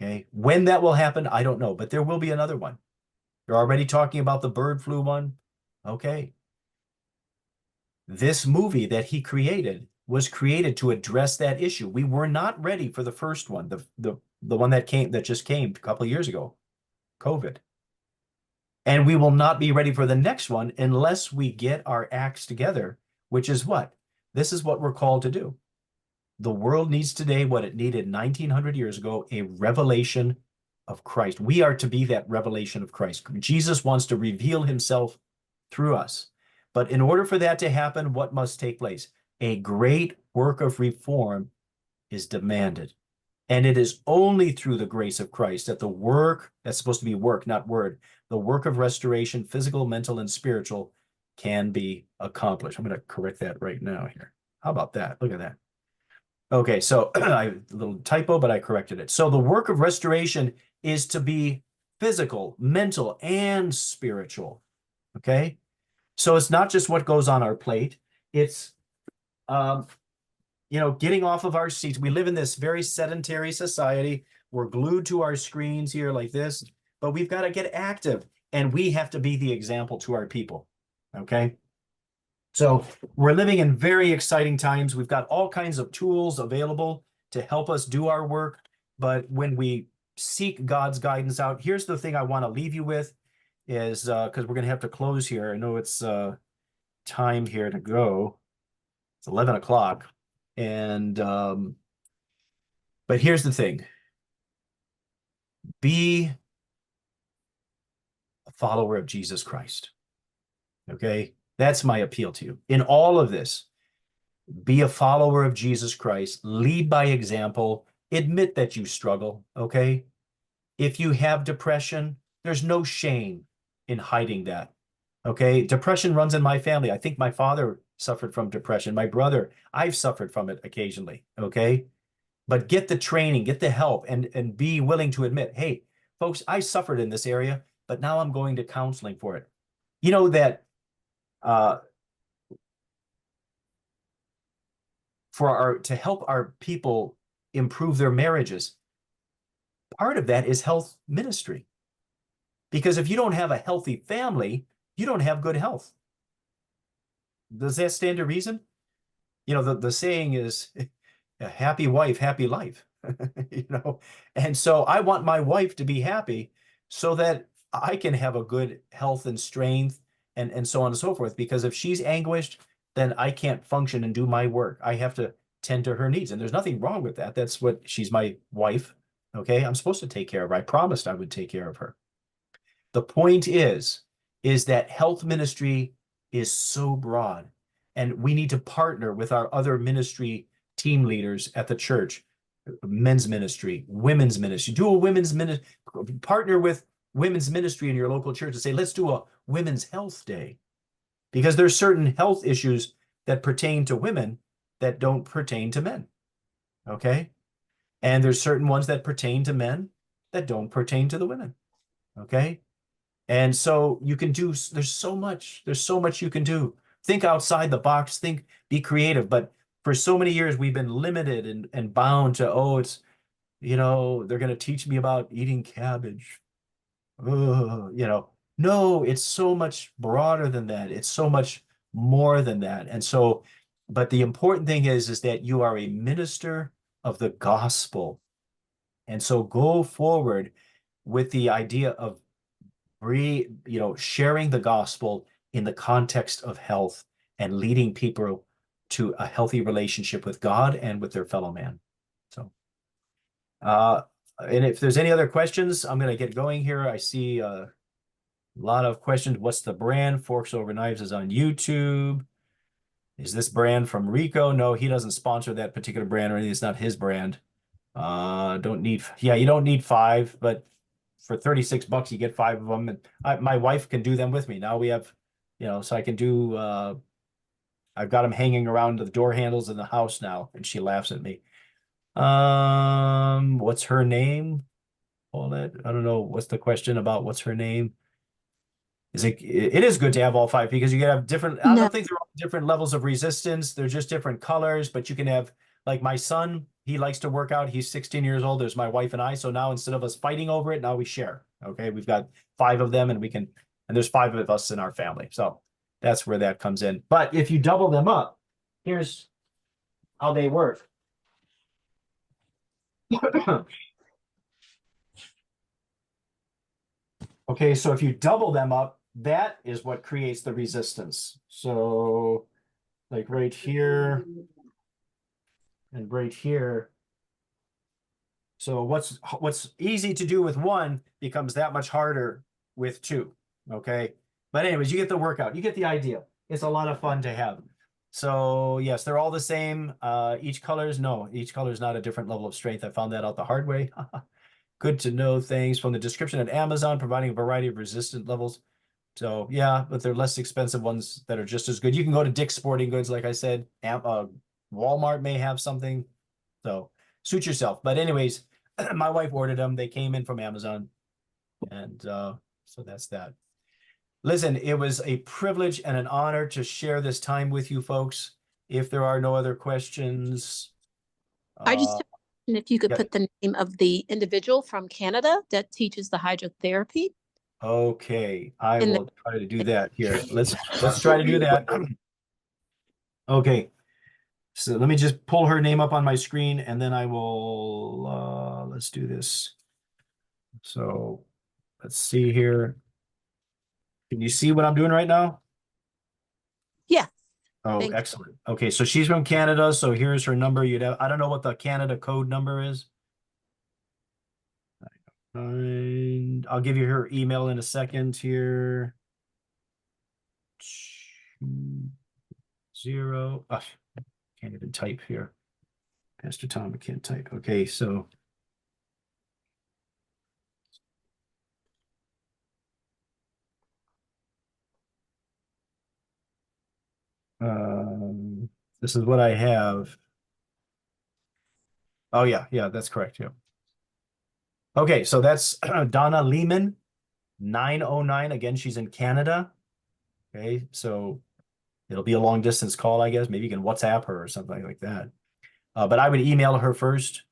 Okay, when that will happen, I don't know, but there will be another one. You're already talking about the bird flu one. Okay. This movie that he created was created to address that issue. We were not ready for the first one, the one that just came a couple of years ago, COVID. And we will not be ready for the next one unless we get our acts together, which is what? This is what we're called to do. The world needs today what it needed 1900 years ago, a revelation of Christ. We are to be that revelation of Christ. Jesus wants to reveal himself through us. But in order for that to happen, what must take place? A great work of reform is demanded. And it is only through the grace of Christ that the work, that's supposed to be work, not word, the work of restoration, physical, mental, and spiritual, can be accomplished. I'm going to correct that right now here. How about that? Look at that. Okay, so a little typo, but I corrected it. So the work of restoration is to be physical, mental, and spiritual. Okay? So it's not just what goes on our plate. It's, getting off of our seats. We live in this very sedentary society. We're glued to our screens here like this, but we've got to get active, and we have to be the example to our people. Okay? So we're living in very exciting times. We've got all kinds of tools available to help us do our work. But when we seek God's guidance out, here's the thing I want to leave you with is, because we're going to have to close here. I know it's time here to go. It's 11 o'clock. And, but here's the thing. Be a follower of Jesus Christ. Okay? That's my appeal to you. In all of this, be a follower of Jesus Christ. Lead by example. Admit that you struggle, okay? If you have depression, there's no shame in hiding that, okay? Depression runs in my family. I think my father suffered from depression. My brother, I've suffered from it occasionally, okay? But get the training, get the help, and be willing to admit, hey, folks, I suffered in this area, but now I'm going to counseling for it. You know that to help our people improve their marriages, part of that is health ministry. Because if you don't have a healthy family, you don't have good health. does that stand to reason? You know, the saying is a happy wife, happy life. You know, and so I want my wife to be happy so that I can have a good health and strength and so on and so forth. Because if she's anguished, then I can't function and do my work. I have to tend to her needs, and there's nothing wrong with that. That's what she's my wife. Okay, I'm supposed to take care of her. I promised I would take care of her. The point is that health ministry is so broad, and we need to partner with our other ministry team leaders at the church. Men's ministry, women's ministry, do a women's ministry, partner with women's ministry in your local church and say, let's do a women's health day, because there's certain health issues that pertain to women that don't pertain to men. Okay. And there's certain ones that pertain to men that don't pertain to the women. Okay. And so you can do, there's so much you can do. Think outside the box, be creative. But for so many years, we've been limited and bound to, oh, it's, you know, they're going to teach me about eating cabbage. You know, no, it's so much broader than that. It's so much more than that. And so, but the important thing is that you are a minister of the gospel. And so go forward with the idea of sharing the gospel in the context of health and leading people to a healthy relationship with God and with their fellow man. So, and if there's any other questions, I'm going to get going here. I see a lot of questions. What's the brand? Forks Over Knives is on YouTube. Is this brand from Rico? No, he doesn't sponsor that particular brand or anything. It's not his brand. You don't need 5, but for $36, you get 5 of them. And my wife can do them with me. Now we have, so I can do, I've got them hanging around the door handles in the house now, and she laughs at me. What's her name? Paulette, I don't know. What's the question about what's her name? It is good to have all 5 because you can have different, I don't think they're all different levels of resistance. They're just different colors, but you can have, like my son, he likes to work out. He's 16 years old. There's my wife and I. So now instead of us fighting over it, now we share. Okay. We've got 5 of them and there's 5 of us in our family. So that's where that comes in. But if you double them up, here's how they work. Okay. So if you double them up, that is what creates the resistance. So like right here and right here. So what's easy to do with 1 becomes that much harder with 2. Okay. But anyways, you get the workout. You get the idea. It's a lot of fun to have. So yes, they're all the same. Each color is not a different level of strength. I found that out the hard way. Good to know. Thanks. From the description at Amazon, providing a variety of resistant levels. So yeah, but they're less expensive ones that are just as good. You can go to Dick's Sporting Goods, like I said. Walmart may have something. So suit yourself. But anyways, my wife ordered them. They came in from Amazon. And so that's that. Listen, it was a privilege and an honor to share this time with you folks. If there are no other questions. I just have a question if you could put the name of the individual from Canada that teaches the hydrotherapy. Okay, I will try to do that here. Let's try to do that. Okay. So let me just pull her name up on my screen and then I will, let's do this. So let's see here. Can you see what I'm doing right now? Yeah. Oh, excellent. Okay, so she's from Canada. So here's her number. I don't know what the Canada code number is. And I'll give you her email in a second here. 0. Oh, can't even type here. Pastor Tom, I can't type. Okay, so. This is what I have. Oh yeah, that's correct. Yeah. Okay, so that's Donna Lehman, 909. Again, she's in Canada. Okay, so it'll be a long distance call, I guess. Maybe you can WhatsApp her or something like that. But I would email her first.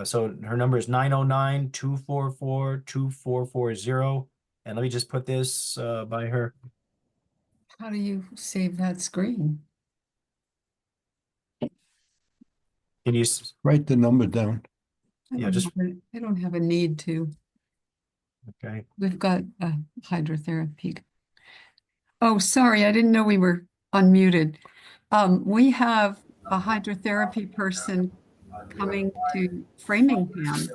So her number is 909-244-2440. And let me just put this by her. How do you save that screen? Can you, Write the number down. yeah, just, I don't have a need to. okay. We've got hydrotherapy. Oh, sorry, I didn't know we were unmuted. We have a hydrotherapy person coming to Framingham.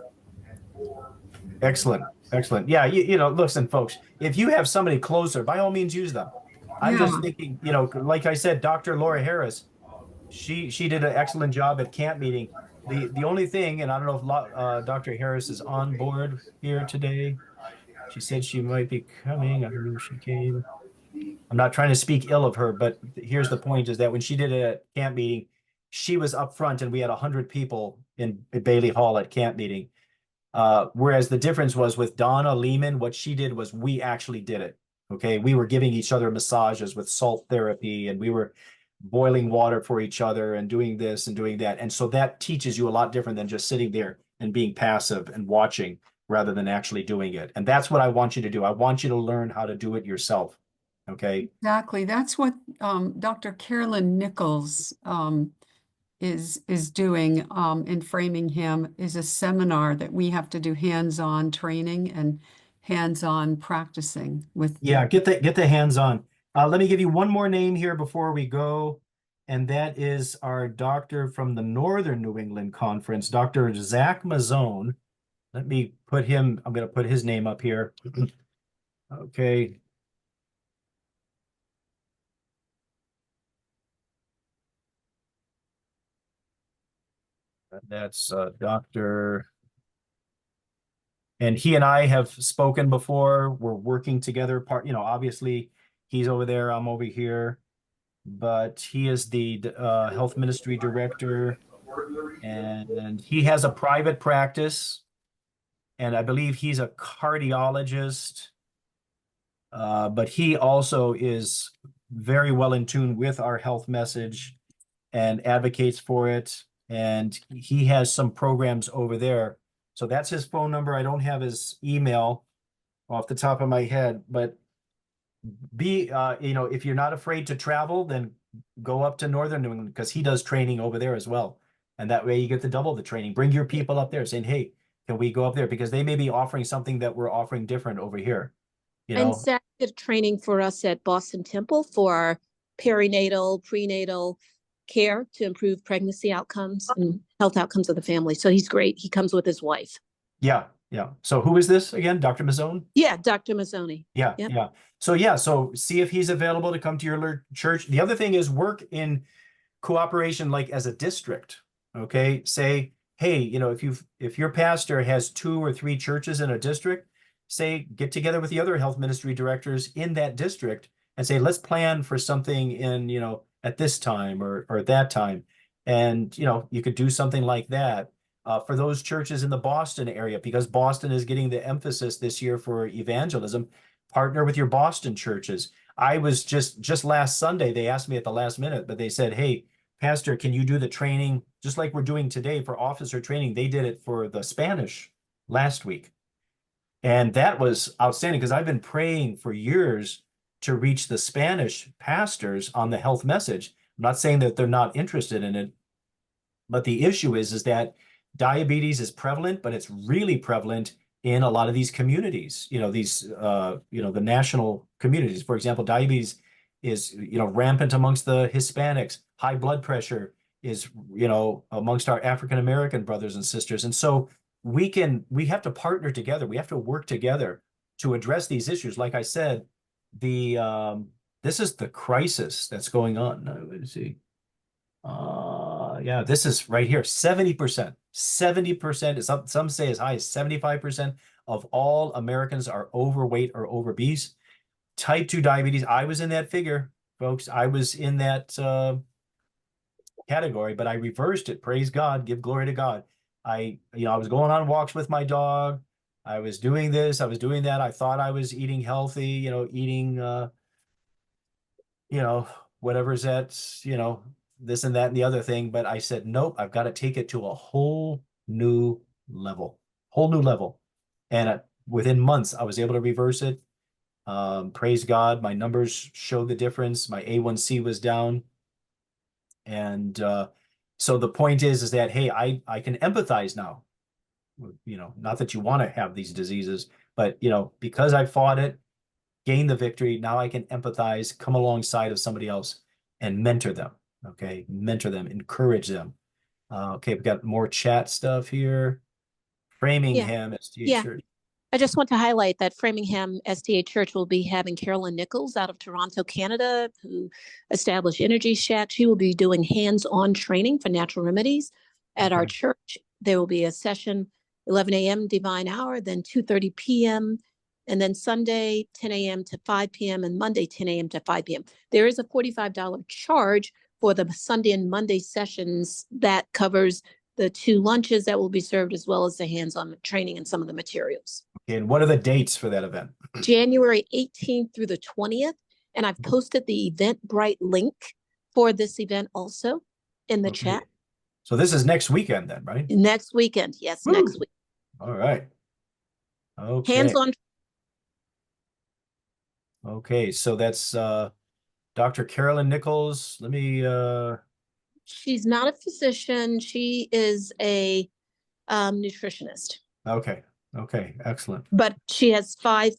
Excellent. Excellent. Yeah. You know, listen, folks, if you have somebody closer, by all means, use them. I'm just Yeah. thinking, you know, like I said, Dr. Laura Harris, she did an excellent job at camp meeting. The only thing, and I don't know if Dr. Harris is on board here today. She said she might be coming. I don't know if she came. I'm not trying to speak ill of her, but here's the point: is that when she did a camp meeting, she was up front, and we had 100 people in Bailey Hall at camp meeting. Whereas the difference was with Donna Lehman, what she did was we actually did it. Okay, we were giving each other massages with salt therapy, and we were boiling water for each other and doing this and doing that. And so that teaches you a lot different than just sitting there and being passive and watching rather than actually doing it. And that's what I want you to do. I want you to learn how to do it yourself. Okay. Exactly. That's what Dr. Carolyn Nichols is doing in Framingham, is a seminar that we have to do hands-on training and hands-on practicing with. Yeah, get the hands on. Let me give you one more name here before we go, and that is our doctor from the Northern New England Conference, Dr. Zach Mazzone. Let me put him, I'm going to put his name up here. Okay. That's Dr. And he and I have spoken before. We're working together. You know, obviously he's over there, I'm over here, but he is the health ministry director, and he has a private practice, and I believe he's a cardiologist, but he also is very well in tune with our health message and advocates for it. And he has some programs over there. So that's his phone number. I don't have his email off the top of my head, but you know, if you're not afraid to travel, then go up to Northern New England, because he does training over there as well. And that way you get to double the training. Bring your people up there saying, hey, can we go up there? Because they may be offering something that we're offering different over here. You know? And Zach did training for us at Boston Temple for our perinatal, prenatal care to improve pregnancy outcomes and health outcomes of the family. So he's great. He comes with his wife. Yeah. Yeah. So who is this again? Dr. Mazzone? Yeah, Dr. Mazzoni. Yeah. Yep. Yeah. So see if he's available to come to your church. The other thing is work in cooperation, like as a district. Okay. Say, hey, you know, if your pastor has 2 or 3 churches in a district, say, get together with the other health ministry directors in that district and say, let's plan for something in, you know, at this time or at that time. And, you know, you could do something like that for those churches in the Boston area, because Boston is getting the emphasis this year for evangelism. Partner with your Boston churches. I was just last Sunday, they asked me at the last minute, but they said, hey, Pastor, can you do the training just like we're doing today for officer training? They did it for the Spanish last week. And that was outstanding, because I've been praying for years to reach the Spanish pastors on the health message. I'm not saying that they're not interested in it, but the issue is that diabetes is prevalent, but it's really prevalent in a lot of these communities, you know, these, you know, the national communities. For example, diabetes is, you know, rampant amongst the Hispanics. High blood pressure is, you know, amongst our African-American brothers and sisters. And so we have to partner together. We have to work together to address these issues. Like I said, this is the crisis that's going on. Let's see. Yeah, this is right here. 70%. 70%, some say as high as 75% of all Americans are overweight or obese. Type 2 diabetes, I was in that figure, folks. I was in that category, but I reversed it. Praise God. Give glory to God. I was going on walks with my dog. I was doing this. I was doing that. I thought I was eating healthy, you know, eating, you know, whatever's that, you know, this and that and the other thing. But I said, nope, I've got to take it to a whole new level. And within months, I was able to reverse it. Praise God, my numbers showed the difference. My A1C was down. And so the point is that, hey, I can empathize now. You know, not that you want to have these diseases, but, you know, because I fought it, gained the victory, now I can empathize, come alongside of somebody else and mentor them. Okay, mentor them, encourage them. Okay, we've got more chat stuff here. Framingham SDA Church. I just want to highlight that Framingham SDA Church will be having Carolyn Nichols out of Toronto, Canada, who established Energy Shack. She will be doing hands-on training for natural remedies at our church. There will be a session, 11 a.m. Divine Hour, then 2:30 p.m., and then Sunday, 10 a.m. to 5 p.m., and Monday, 10 a.m. to 5 p.m. There is a $45 charge for the Sunday and Monday sessions that covers the 2 lunches that will be served, as well as the hands-on training and some of the materials. And what are the dates for that event? January 18th through the 20th. And I've posted the Eventbrite link for this event also in the chat. So this is next weekend then, right? Next weekend. Yes, next week. All right. Okay. Hands-on. Okay, so that's Dr. Carolyn Nichols. Let me She's not a physician. She is a nutritionist. Okay. Okay, excellent. But she has 5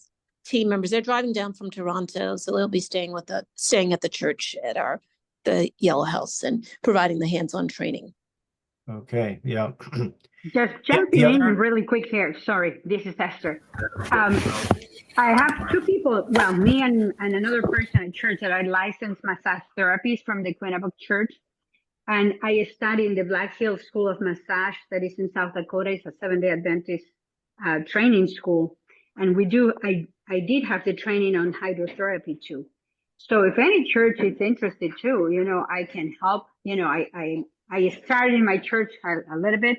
team members. They're driving down from Toronto, so they'll be staying at the church at the Yellow House and providing the hands-on training. Okay, yeah. Just jumping in really quick here. Sorry, this is Esther. I have 2 people, well, me and another person at church that are licensed massage therapists from the Quinnipiac Church. And I study in the Black Hills School of Massage that is in South Dakota. It's a Seventh-day Adventist training school. And I did have the training on hydrotherapy too. So if any church is interested too, you know, I can help. You know, I started in my church a little bit,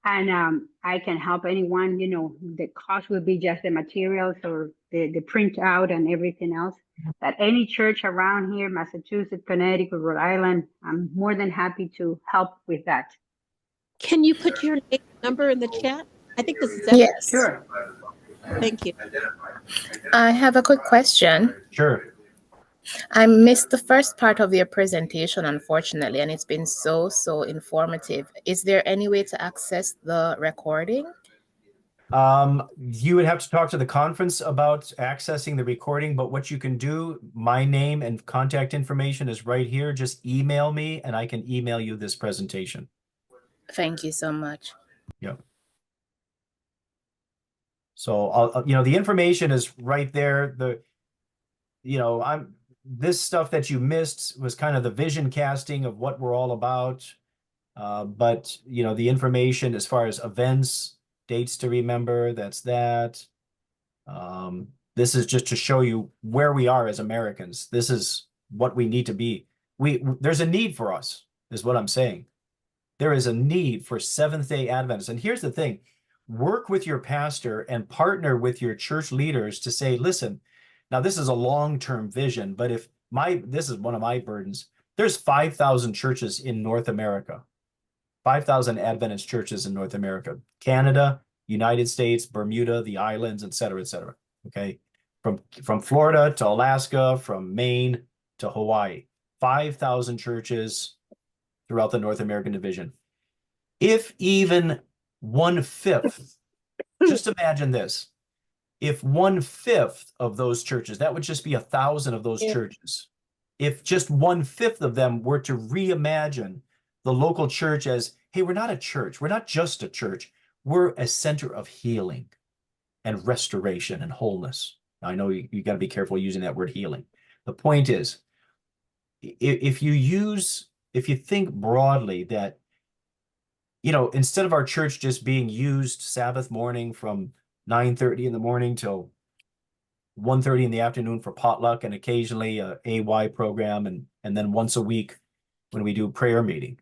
and I can help anyone. You know, the cost will be just the materials or the printout and everything else. But any church around here, Massachusetts, Connecticut, Rhode Island, I'm more than happy to help with that. Can you put your name and number in the chat? I think this is Yes. Sure. Thank you. I have a quick question. Sure. I missed the first part of your presentation, unfortunately, and it's been so informative. Is there any way to access the recording? You would have to talk to the conference about accessing the recording, but what you can do, my name and contact information is right here. Just email me and I can email you this presentation. Thank you so much. Yep. So you know, the information is right there. This stuff that you missed was kind of the vision casting of what we're all about. But you know, the information as far as events, dates to remember, that's that. This is just to show you where we are as Americans. This is what we need to be. There's a need for us, is what I'm saying. There is a need for Seventh-day Adventists. And here's the thing. Work with your pastor and partner with your church leaders to say, listen, now this is a long-term vision, but this is one of my burdens. There's 5,000 churches in North America, 5,000 Adventist churches in North America, Canada, United States, Bermuda, the islands, et cetera, okay? From Florida to Alaska, from Maine to Hawaii, 5,000 churches throughout the North American division. If even 1/5, just imagine this, if 1/5 of those churches, that would just be 1,000 of those churches. If just 1/5 of them were to reimagine the local church as, hey, we're not a church. We're not just a church. We're a center of healing and restoration and wholeness. Now, I know you got to be careful using that word healing. The point is, if you think broadly that, you know, instead of our church just being used Sabbath morning from 9:30 in the morning till 1:30 in the afternoon for potluck and occasionally a AY program and then once a week when we do prayer meeting.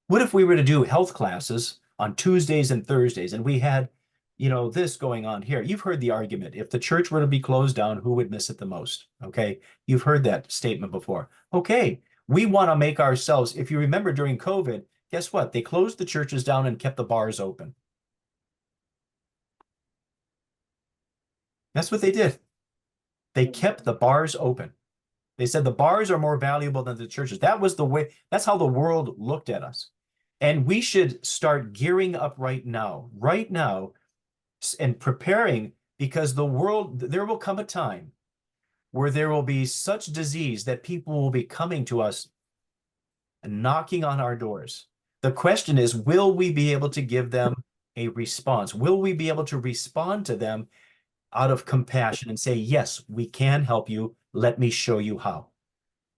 What if we were to do health classes on Tuesdays and Thursdays and we had, you know, this going on here? You've heard the argument. If the church were to be closed down, who would miss it the most? Okay. You've heard that statement before. Okay. We want to make ourselves, if you remember during COVID, guess what? They closed the churches down and kept the bars open. That's what they did. They kept the bars open. They said the bars are more valuable than the churches. That was the way, that's how the world looked at us. And we should start gearing up right now, and preparing, because the world, there will come a time where there will be such disease that people will be coming to us and knocking on our doors. The question is, will we be able to give them a response? Will we be able to respond to them out of compassion and say, yes, we can help you. Let me show you how.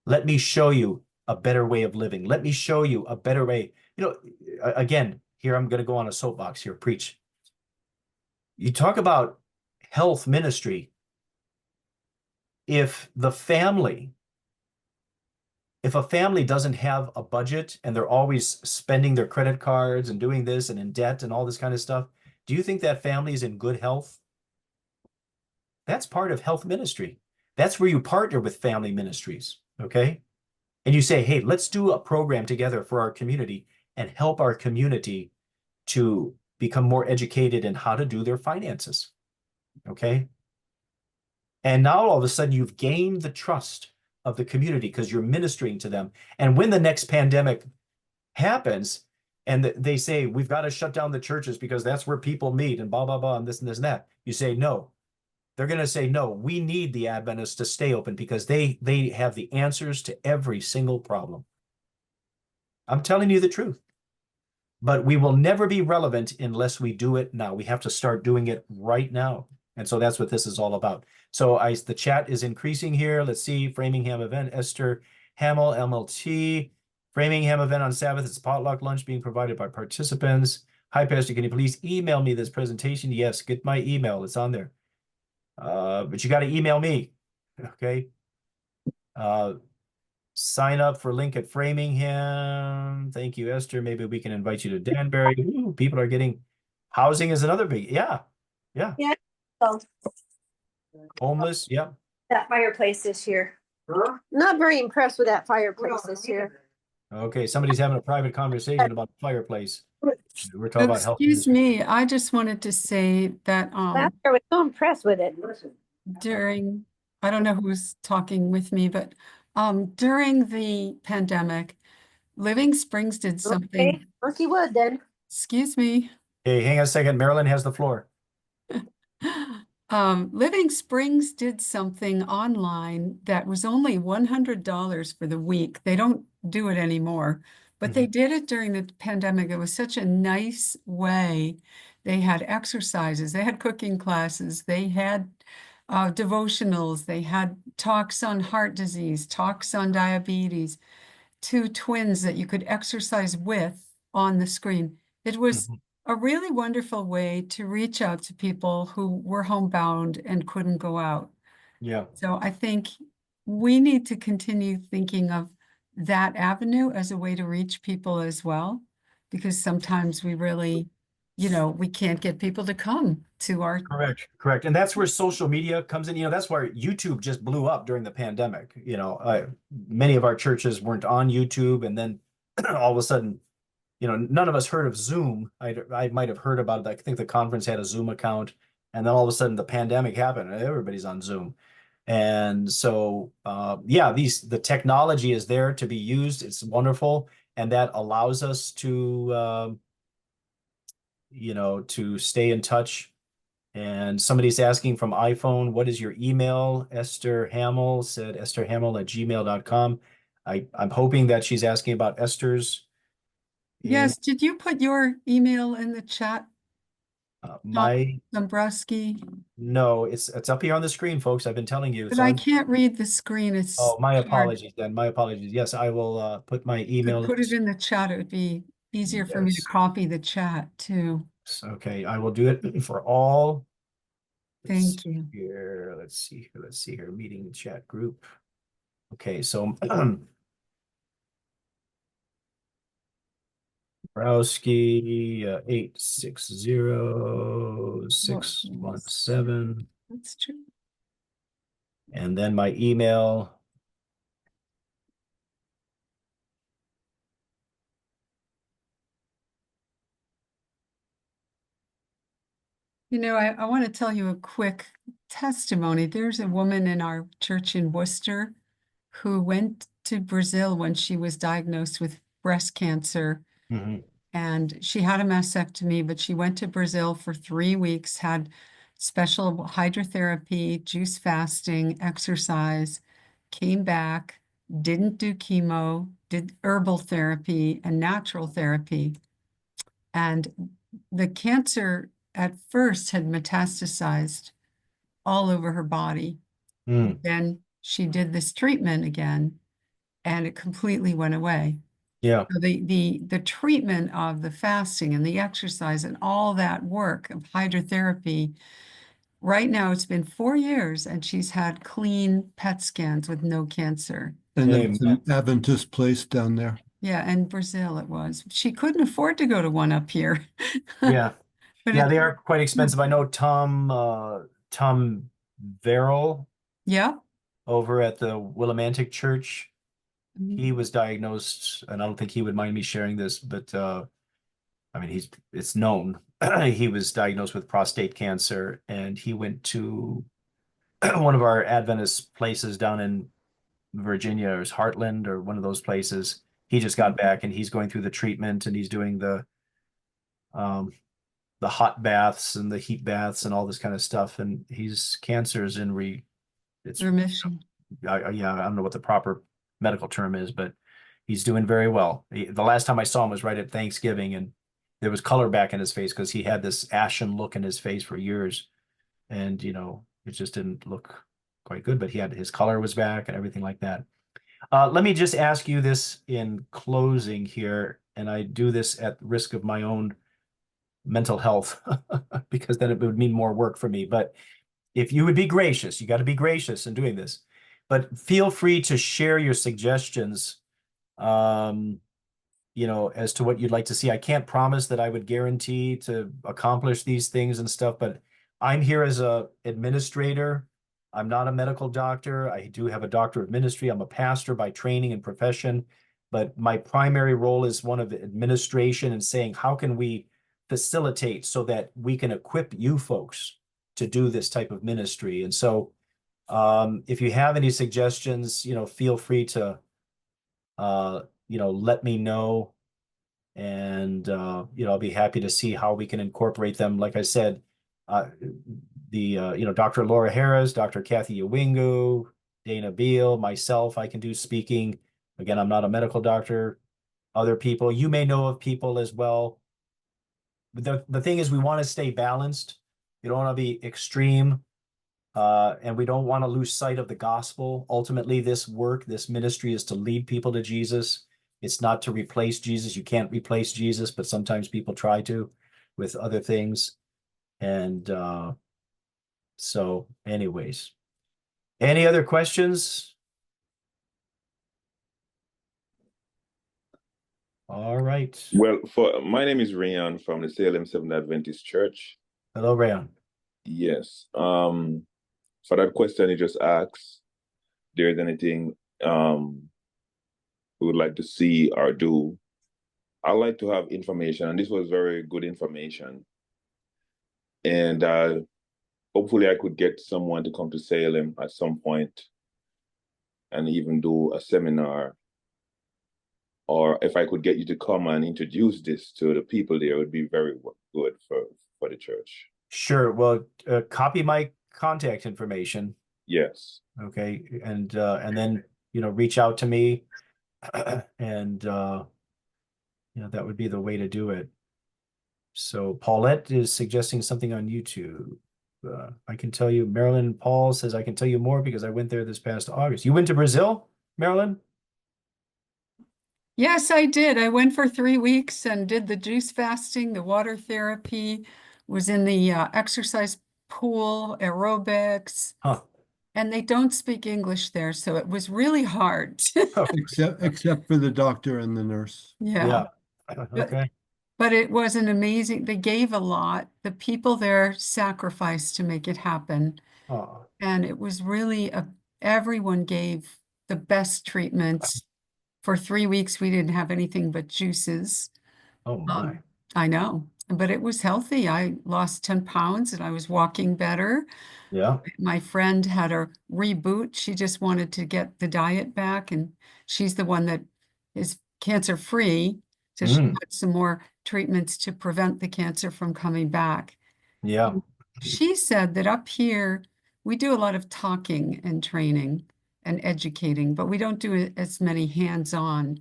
Let me show you a better way of living. Let me show you a better way. You know, again, here I'm going to go on a soapbox here, preach. You talk about health ministry. If a family doesn't have a budget and they're always spending their credit cards and doing this and in debt and all this kind of stuff, do you think that family is in good health? That's part of health ministry. That's where you partner with family ministries, okay? And you say, hey, let's do a program together for our community and help our community to become more educated in how to do their finances, okay? And now all of a sudden you've gained the trust of the community because you're ministering to them. And when the next pandemic happens and they say, we've got to shut down the churches because that's where people meet and blah, blah, blah, and this and this and that, you say, no. They're going to say, no, we need the Adventists to stay open because they have the answers to every single problem. I'm telling you the truth. But we will never be relevant unless we do it now. We have to start doing it right now. And so that's what this is all about. So the chat is increasing here. Let's see, Framingham event, Esther Hamill, MLT. Framingham event on Sabbath. It's potluck lunch being provided by participants. Hi, Pastor, can you please email me this presentation? Yes, get my email. It's on there. But you got to email me, okay? Sign up for link at Framingham. Thank you, Esther. Maybe we can invite you to Danbury. Ooh, people are getting, housing is another big, yeah. Yeah. So Homeless, yeah. that fireplace this year. Not very impressed with that fireplace this year. Okay, somebody's having a private conversation about the fireplace. We're talking about health. Excuse me, I just wanted to say that Last year I was so impressed with it. during, I don't know who's talking with me, but during the pandemic, Living Springs did something. Okay, Murky Wood then. Excuse me. Hey, hang on a second. Marilyn has the floor. Living Springs did something online that was only $100 for the week. They don't do it anymore, but they did it during the pandemic. It was such a nice way. They had exercises, they had cooking classes, they had devotionals, they had talks on heart disease, talks on diabetes, 2 twins that you could exercise with on the screen. It was a really wonderful way to reach out to people who were homebound and couldn't go out. Yeah. So I think we need to continue thinking of that avenue as a way to reach people as well, because sometimes we really, we can't get people to come to our. Correct. And that's where social media comes in. That's why YouTube just blew up during the pandemic. Many of our churches weren't on YouTube, and then all of a sudden, none of us heard of Zoom. I might have heard about it. I think the conference had a Zoom account, and then all of a sudden the pandemic happened and everybody's on Zoom. And so, the technology is there to be used. It's wonderful. And that allows us to, to stay in touch. And somebody's asking from iPhone, what is your email? Esther Hamill said estherhamill@gmail.com. I'm hoping that she's asking about Esther's. Yes, did you put your email in the chat? My Dombrowski. No, it's up here on the screen, folks. I've been telling you. But I can't read the screen. It's my hard. apologies then. My apologies. Yes, I will put my email. Put it in the chat. It would be easier for me to copy the chat too. Okay, I will do it for all. Thank you. Here, let's see here. Meeting chat group. Okay, so Dombrowski 860-617. That's true. And then my email. You know, I want to tell you a quick testimony. There's a woman in our church in Worcester who went to Brazil when she was diagnosed with breast cancer. And she had a mastectomy, but she went to Brazil for 3 weeks, had special hydrotherapy, juice fasting, exercise, came back, didn't do chemo, did herbal therapy and natural therapy. And the cancer at first had metastasized all over her body. Then she did this treatment again, and it completely went away. Yeah. So the treatment of the fasting and the exercise and all that work of hydrotherapy, right now it's been 4 years and she's had clean PET scans with no cancer. And it's an Adventist place down there. Yeah, in Brazil it was. She couldn't afford to go to one up here. Yeah. But Yeah, it- they are quite expensive. I know Tom Verrill Yeah. over at the Willimantic Church. He was diagnosed, and I don't think he would mind me sharing this, but I mean, it's known. He was diagnosed with prostate cancer, and he went to one of our Adventist places down in Virginia, or Heartland, or one of those places. He just got back, and he's going through the treatment, and he's doing the hot baths and the heat baths and all this kind of stuff. And cancer is in it's remission. Yeah, I don't know what the proper medical term is, but he's doing very well. The last time I saw him was right at Thanksgiving, and there was color back in his face because he had this ashen look in his face for years. And, you know, it just didn't look quite good, but his color was back and everything like that. Let me just ask you this in closing here, and I do this at risk of my own mental health because then it would mean more work for me. But if you would be gracious, you got to be gracious in doing this, but feel free to share your suggestions, you know, as to what you'd like to see. I can't promise that I would guarantee to accomplish these things and stuff, but I'm here as a administrator. I'm not a medical doctor. I do have a doctorate of ministry. I'm a pastor by training and profession, but my primary role is one of administration and saying, how can we facilitate so that we can equip you folks to do this type of ministry? And so if you have any suggestions, you know, feel free to you know, let me know, and you know, I'll be happy to see how we can incorporate them. Like I said, you know, Dr. Laura Harris, Dr. Kathy Ewingu, Dana Beal, myself, I can do speaking. Again, I'm not a medical doctor. Other people, you may know of people as well. But the thing is, we want to stay balanced. We don't want to be extreme, and we don't want to lose sight of the gospel. Ultimately, this ministry is to lead people to Jesus. It's not to replace Jesus. You can't replace Jesus, but sometimes people try to with other things. And so anyways, any other questions? All right. Well, my name is Rayon from the Salem Seventh Adventist Church. Hello, Rayon. Yes. For that question you just asked, there's anything we would like to see or do, I like to have information, and this was very good information. And hopefully I could get someone to come to Salem at some point and even do a seminar. Or if I could get you to come and introduce this to the people there, it would be very good for the church. Sure. Well, copy my contact information. Yes. Okay. And then, you know, reach out to me, and you know, that would be the way to do it. So Paulette is suggesting something on YouTube. I can tell you, Marilyn Paul says, I can tell you more because I went there this past August. You went to Brazil, Marilyn? Yes, I did. I went for 3 weeks and did the juice fasting, the water therapy, was in the exercise pool, aerobics. Huh. And they don't speak English there, so it was really hard. except for the doctor and the nurse. Yeah. Okay. But it was an amazing, they gave a lot. The people there sacrificed to make it happen. Oh. And it was really everyone gave the best treatments. For 3 weeks, we didn't have anything but juices. Oh my. I know. but it was healthy. I lost 10 pounds and I was walking better. Yeah. My friend had a reboot. She just wanted to get the diet back, and she's the one that is cancer free. So she had some more treatments to prevent the cancer from coming back. Yeah. She said that up here, we do a lot of talking and training and educating, but we don't do as many hands-on.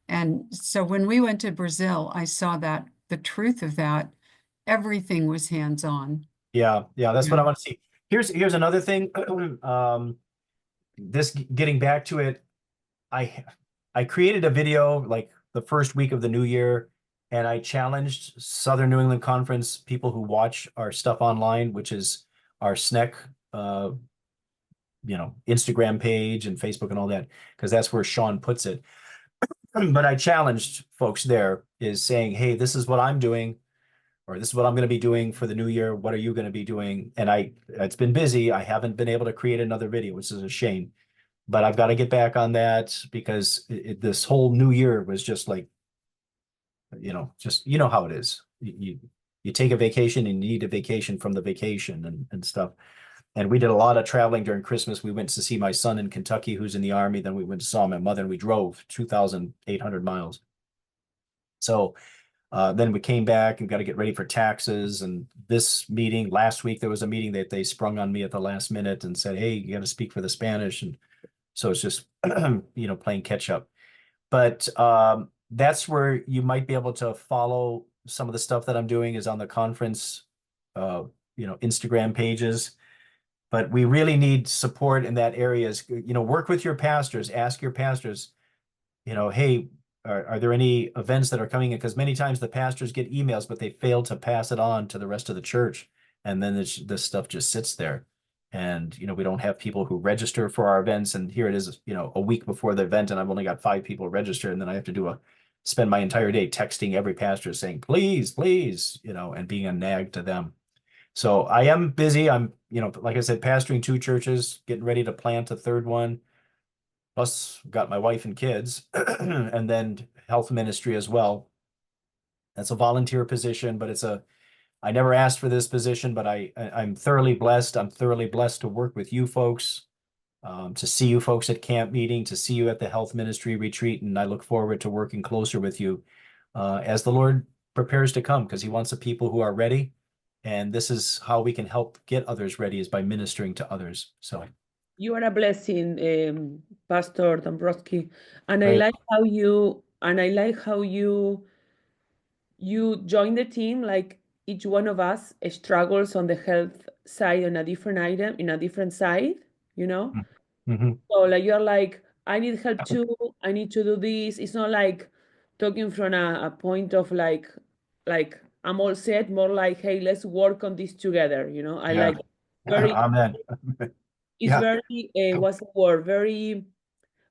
And so when we went to Brazil, I saw that the truth of that, everything was hands-on. Yeah. Yeah. That's what I Yeah. want to see. Here's another thing. Getting back to it, I created a video like the first week of the new year, and I challenged Southern New England Conference people who watch our stuff online, which is our SNEC, Instagram page and Facebook and all that, because that's where Sean puts it. But I challenged folks there is saying, hey, this is what I'm doing, or this is what I'm going to be doing for the new year. What are you going to be doing? And it's been busy. I haven't been able to create another video, which is a shame. But I've got to get back on that because this whole new year was just like, just how it is. You take a vacation and you need a vacation from the vacation and stuff. And we did a lot of traveling during Christmas. We went to see my son in Kentucky, who's in the Army. Then we went to saw my mother, and we drove 2,800 miles. So then we came back and got to get ready for taxes. And this meeting last week, there was a meeting that they sprung on me at the last minute and said, hey, you got to speak for the Spanish. And so it's just, playing catch up. But that's where you might be able to follow some of the stuff that I'm doing is on the conference, Instagram pages. But we really need support in that area. Work with your pastors, ask your pastors, hey, are there any events that are coming in? Because many times the pastors get emails, but they fail to pass it on to the rest of the church. And then this stuff just sits there. And, we don't have people who register for our events. And here it is, a week before the event, and I've only got 5 people registered. And then I have to spend my entire day texting every pastor saying, please, please, and being a nag to them. So I am busy. I'm, like I said, pastoring 2 churches, getting ready to plant a 3rd one. Plus got my wife and kids and then health ministry as well. That's a volunteer position, but I never asked for this position, but I'm thoroughly blessed. I'm thoroughly blessed to work with you folks, to see you folks at camp meeting, to see you at the health ministry retreat. And I look forward to working closer with you as the Lord prepares to come, because he wants a people who are ready. And this is how we can help get others ready, is by ministering to others. So you are a blessing, Pastor Dombrowski, and Great. I like how you join the team. Like each one of us struggles on the health side on a different item in a different side, Mm-hmm. So like you're like, I need help too. I need to do this. It's not like talking from a point of like I'm all set. More like, hey, let's work on this together. I Yeah. like very. Amen. It's Yeah. very what's the word? Very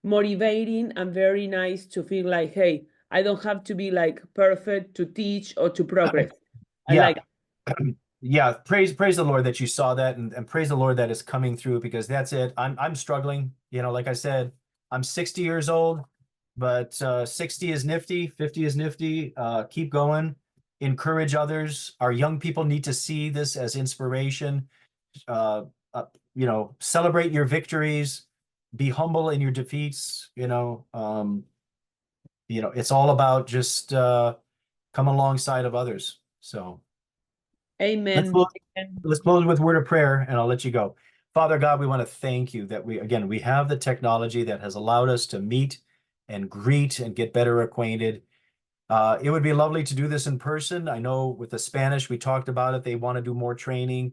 motivating and very nice to feel like, hey, I don't have to be like perfect to teach or to progress. I Yeah. like. Yeah, praise the Lord that you saw that, and praise the Lord that is coming through, because that's it. I'm struggling. Like I said, I'm 60 years old, but 60 is nifty, 50 is nifty. Keep going, encourage others. Our young people need to see this as inspiration. Celebrate your victories, be humble in your defeats. It's all about just come alongside of others. So Amen. let's close with a word of prayer, and I'll let you go. Father God, we want to thank you that we have the technology that has allowed us to meet and greet and get better acquainted. It would be lovely to do this in person. I know with the Spanish, we talked about it. They want to do more training,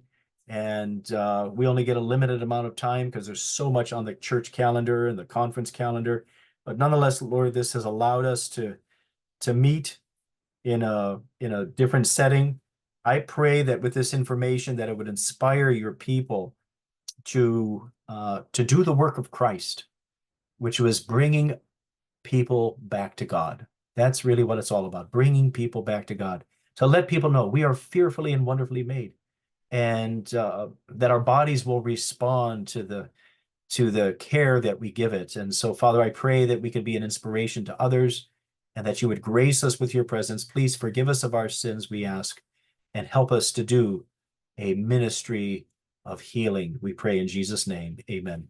and we only get a limited amount of time because there's so much on the church calendar and the conference calendar. But nonetheless, Lord, this has allowed us to meet in a different setting. I pray that with this information that it would inspire your people to do the work of Christ, which was bringing people back to God. That's really what it's all about, bringing people back to God, to let people know we are fearfully and wonderfully made, and that our bodies will respond to the care that we give it. And so, Father, I pray that we could be an inspiration to others, and that you would grace us with your presence. Please forgive us of our sins, we ask. and help us to do a ministry of healing. We pray in Jesus' name. Amen.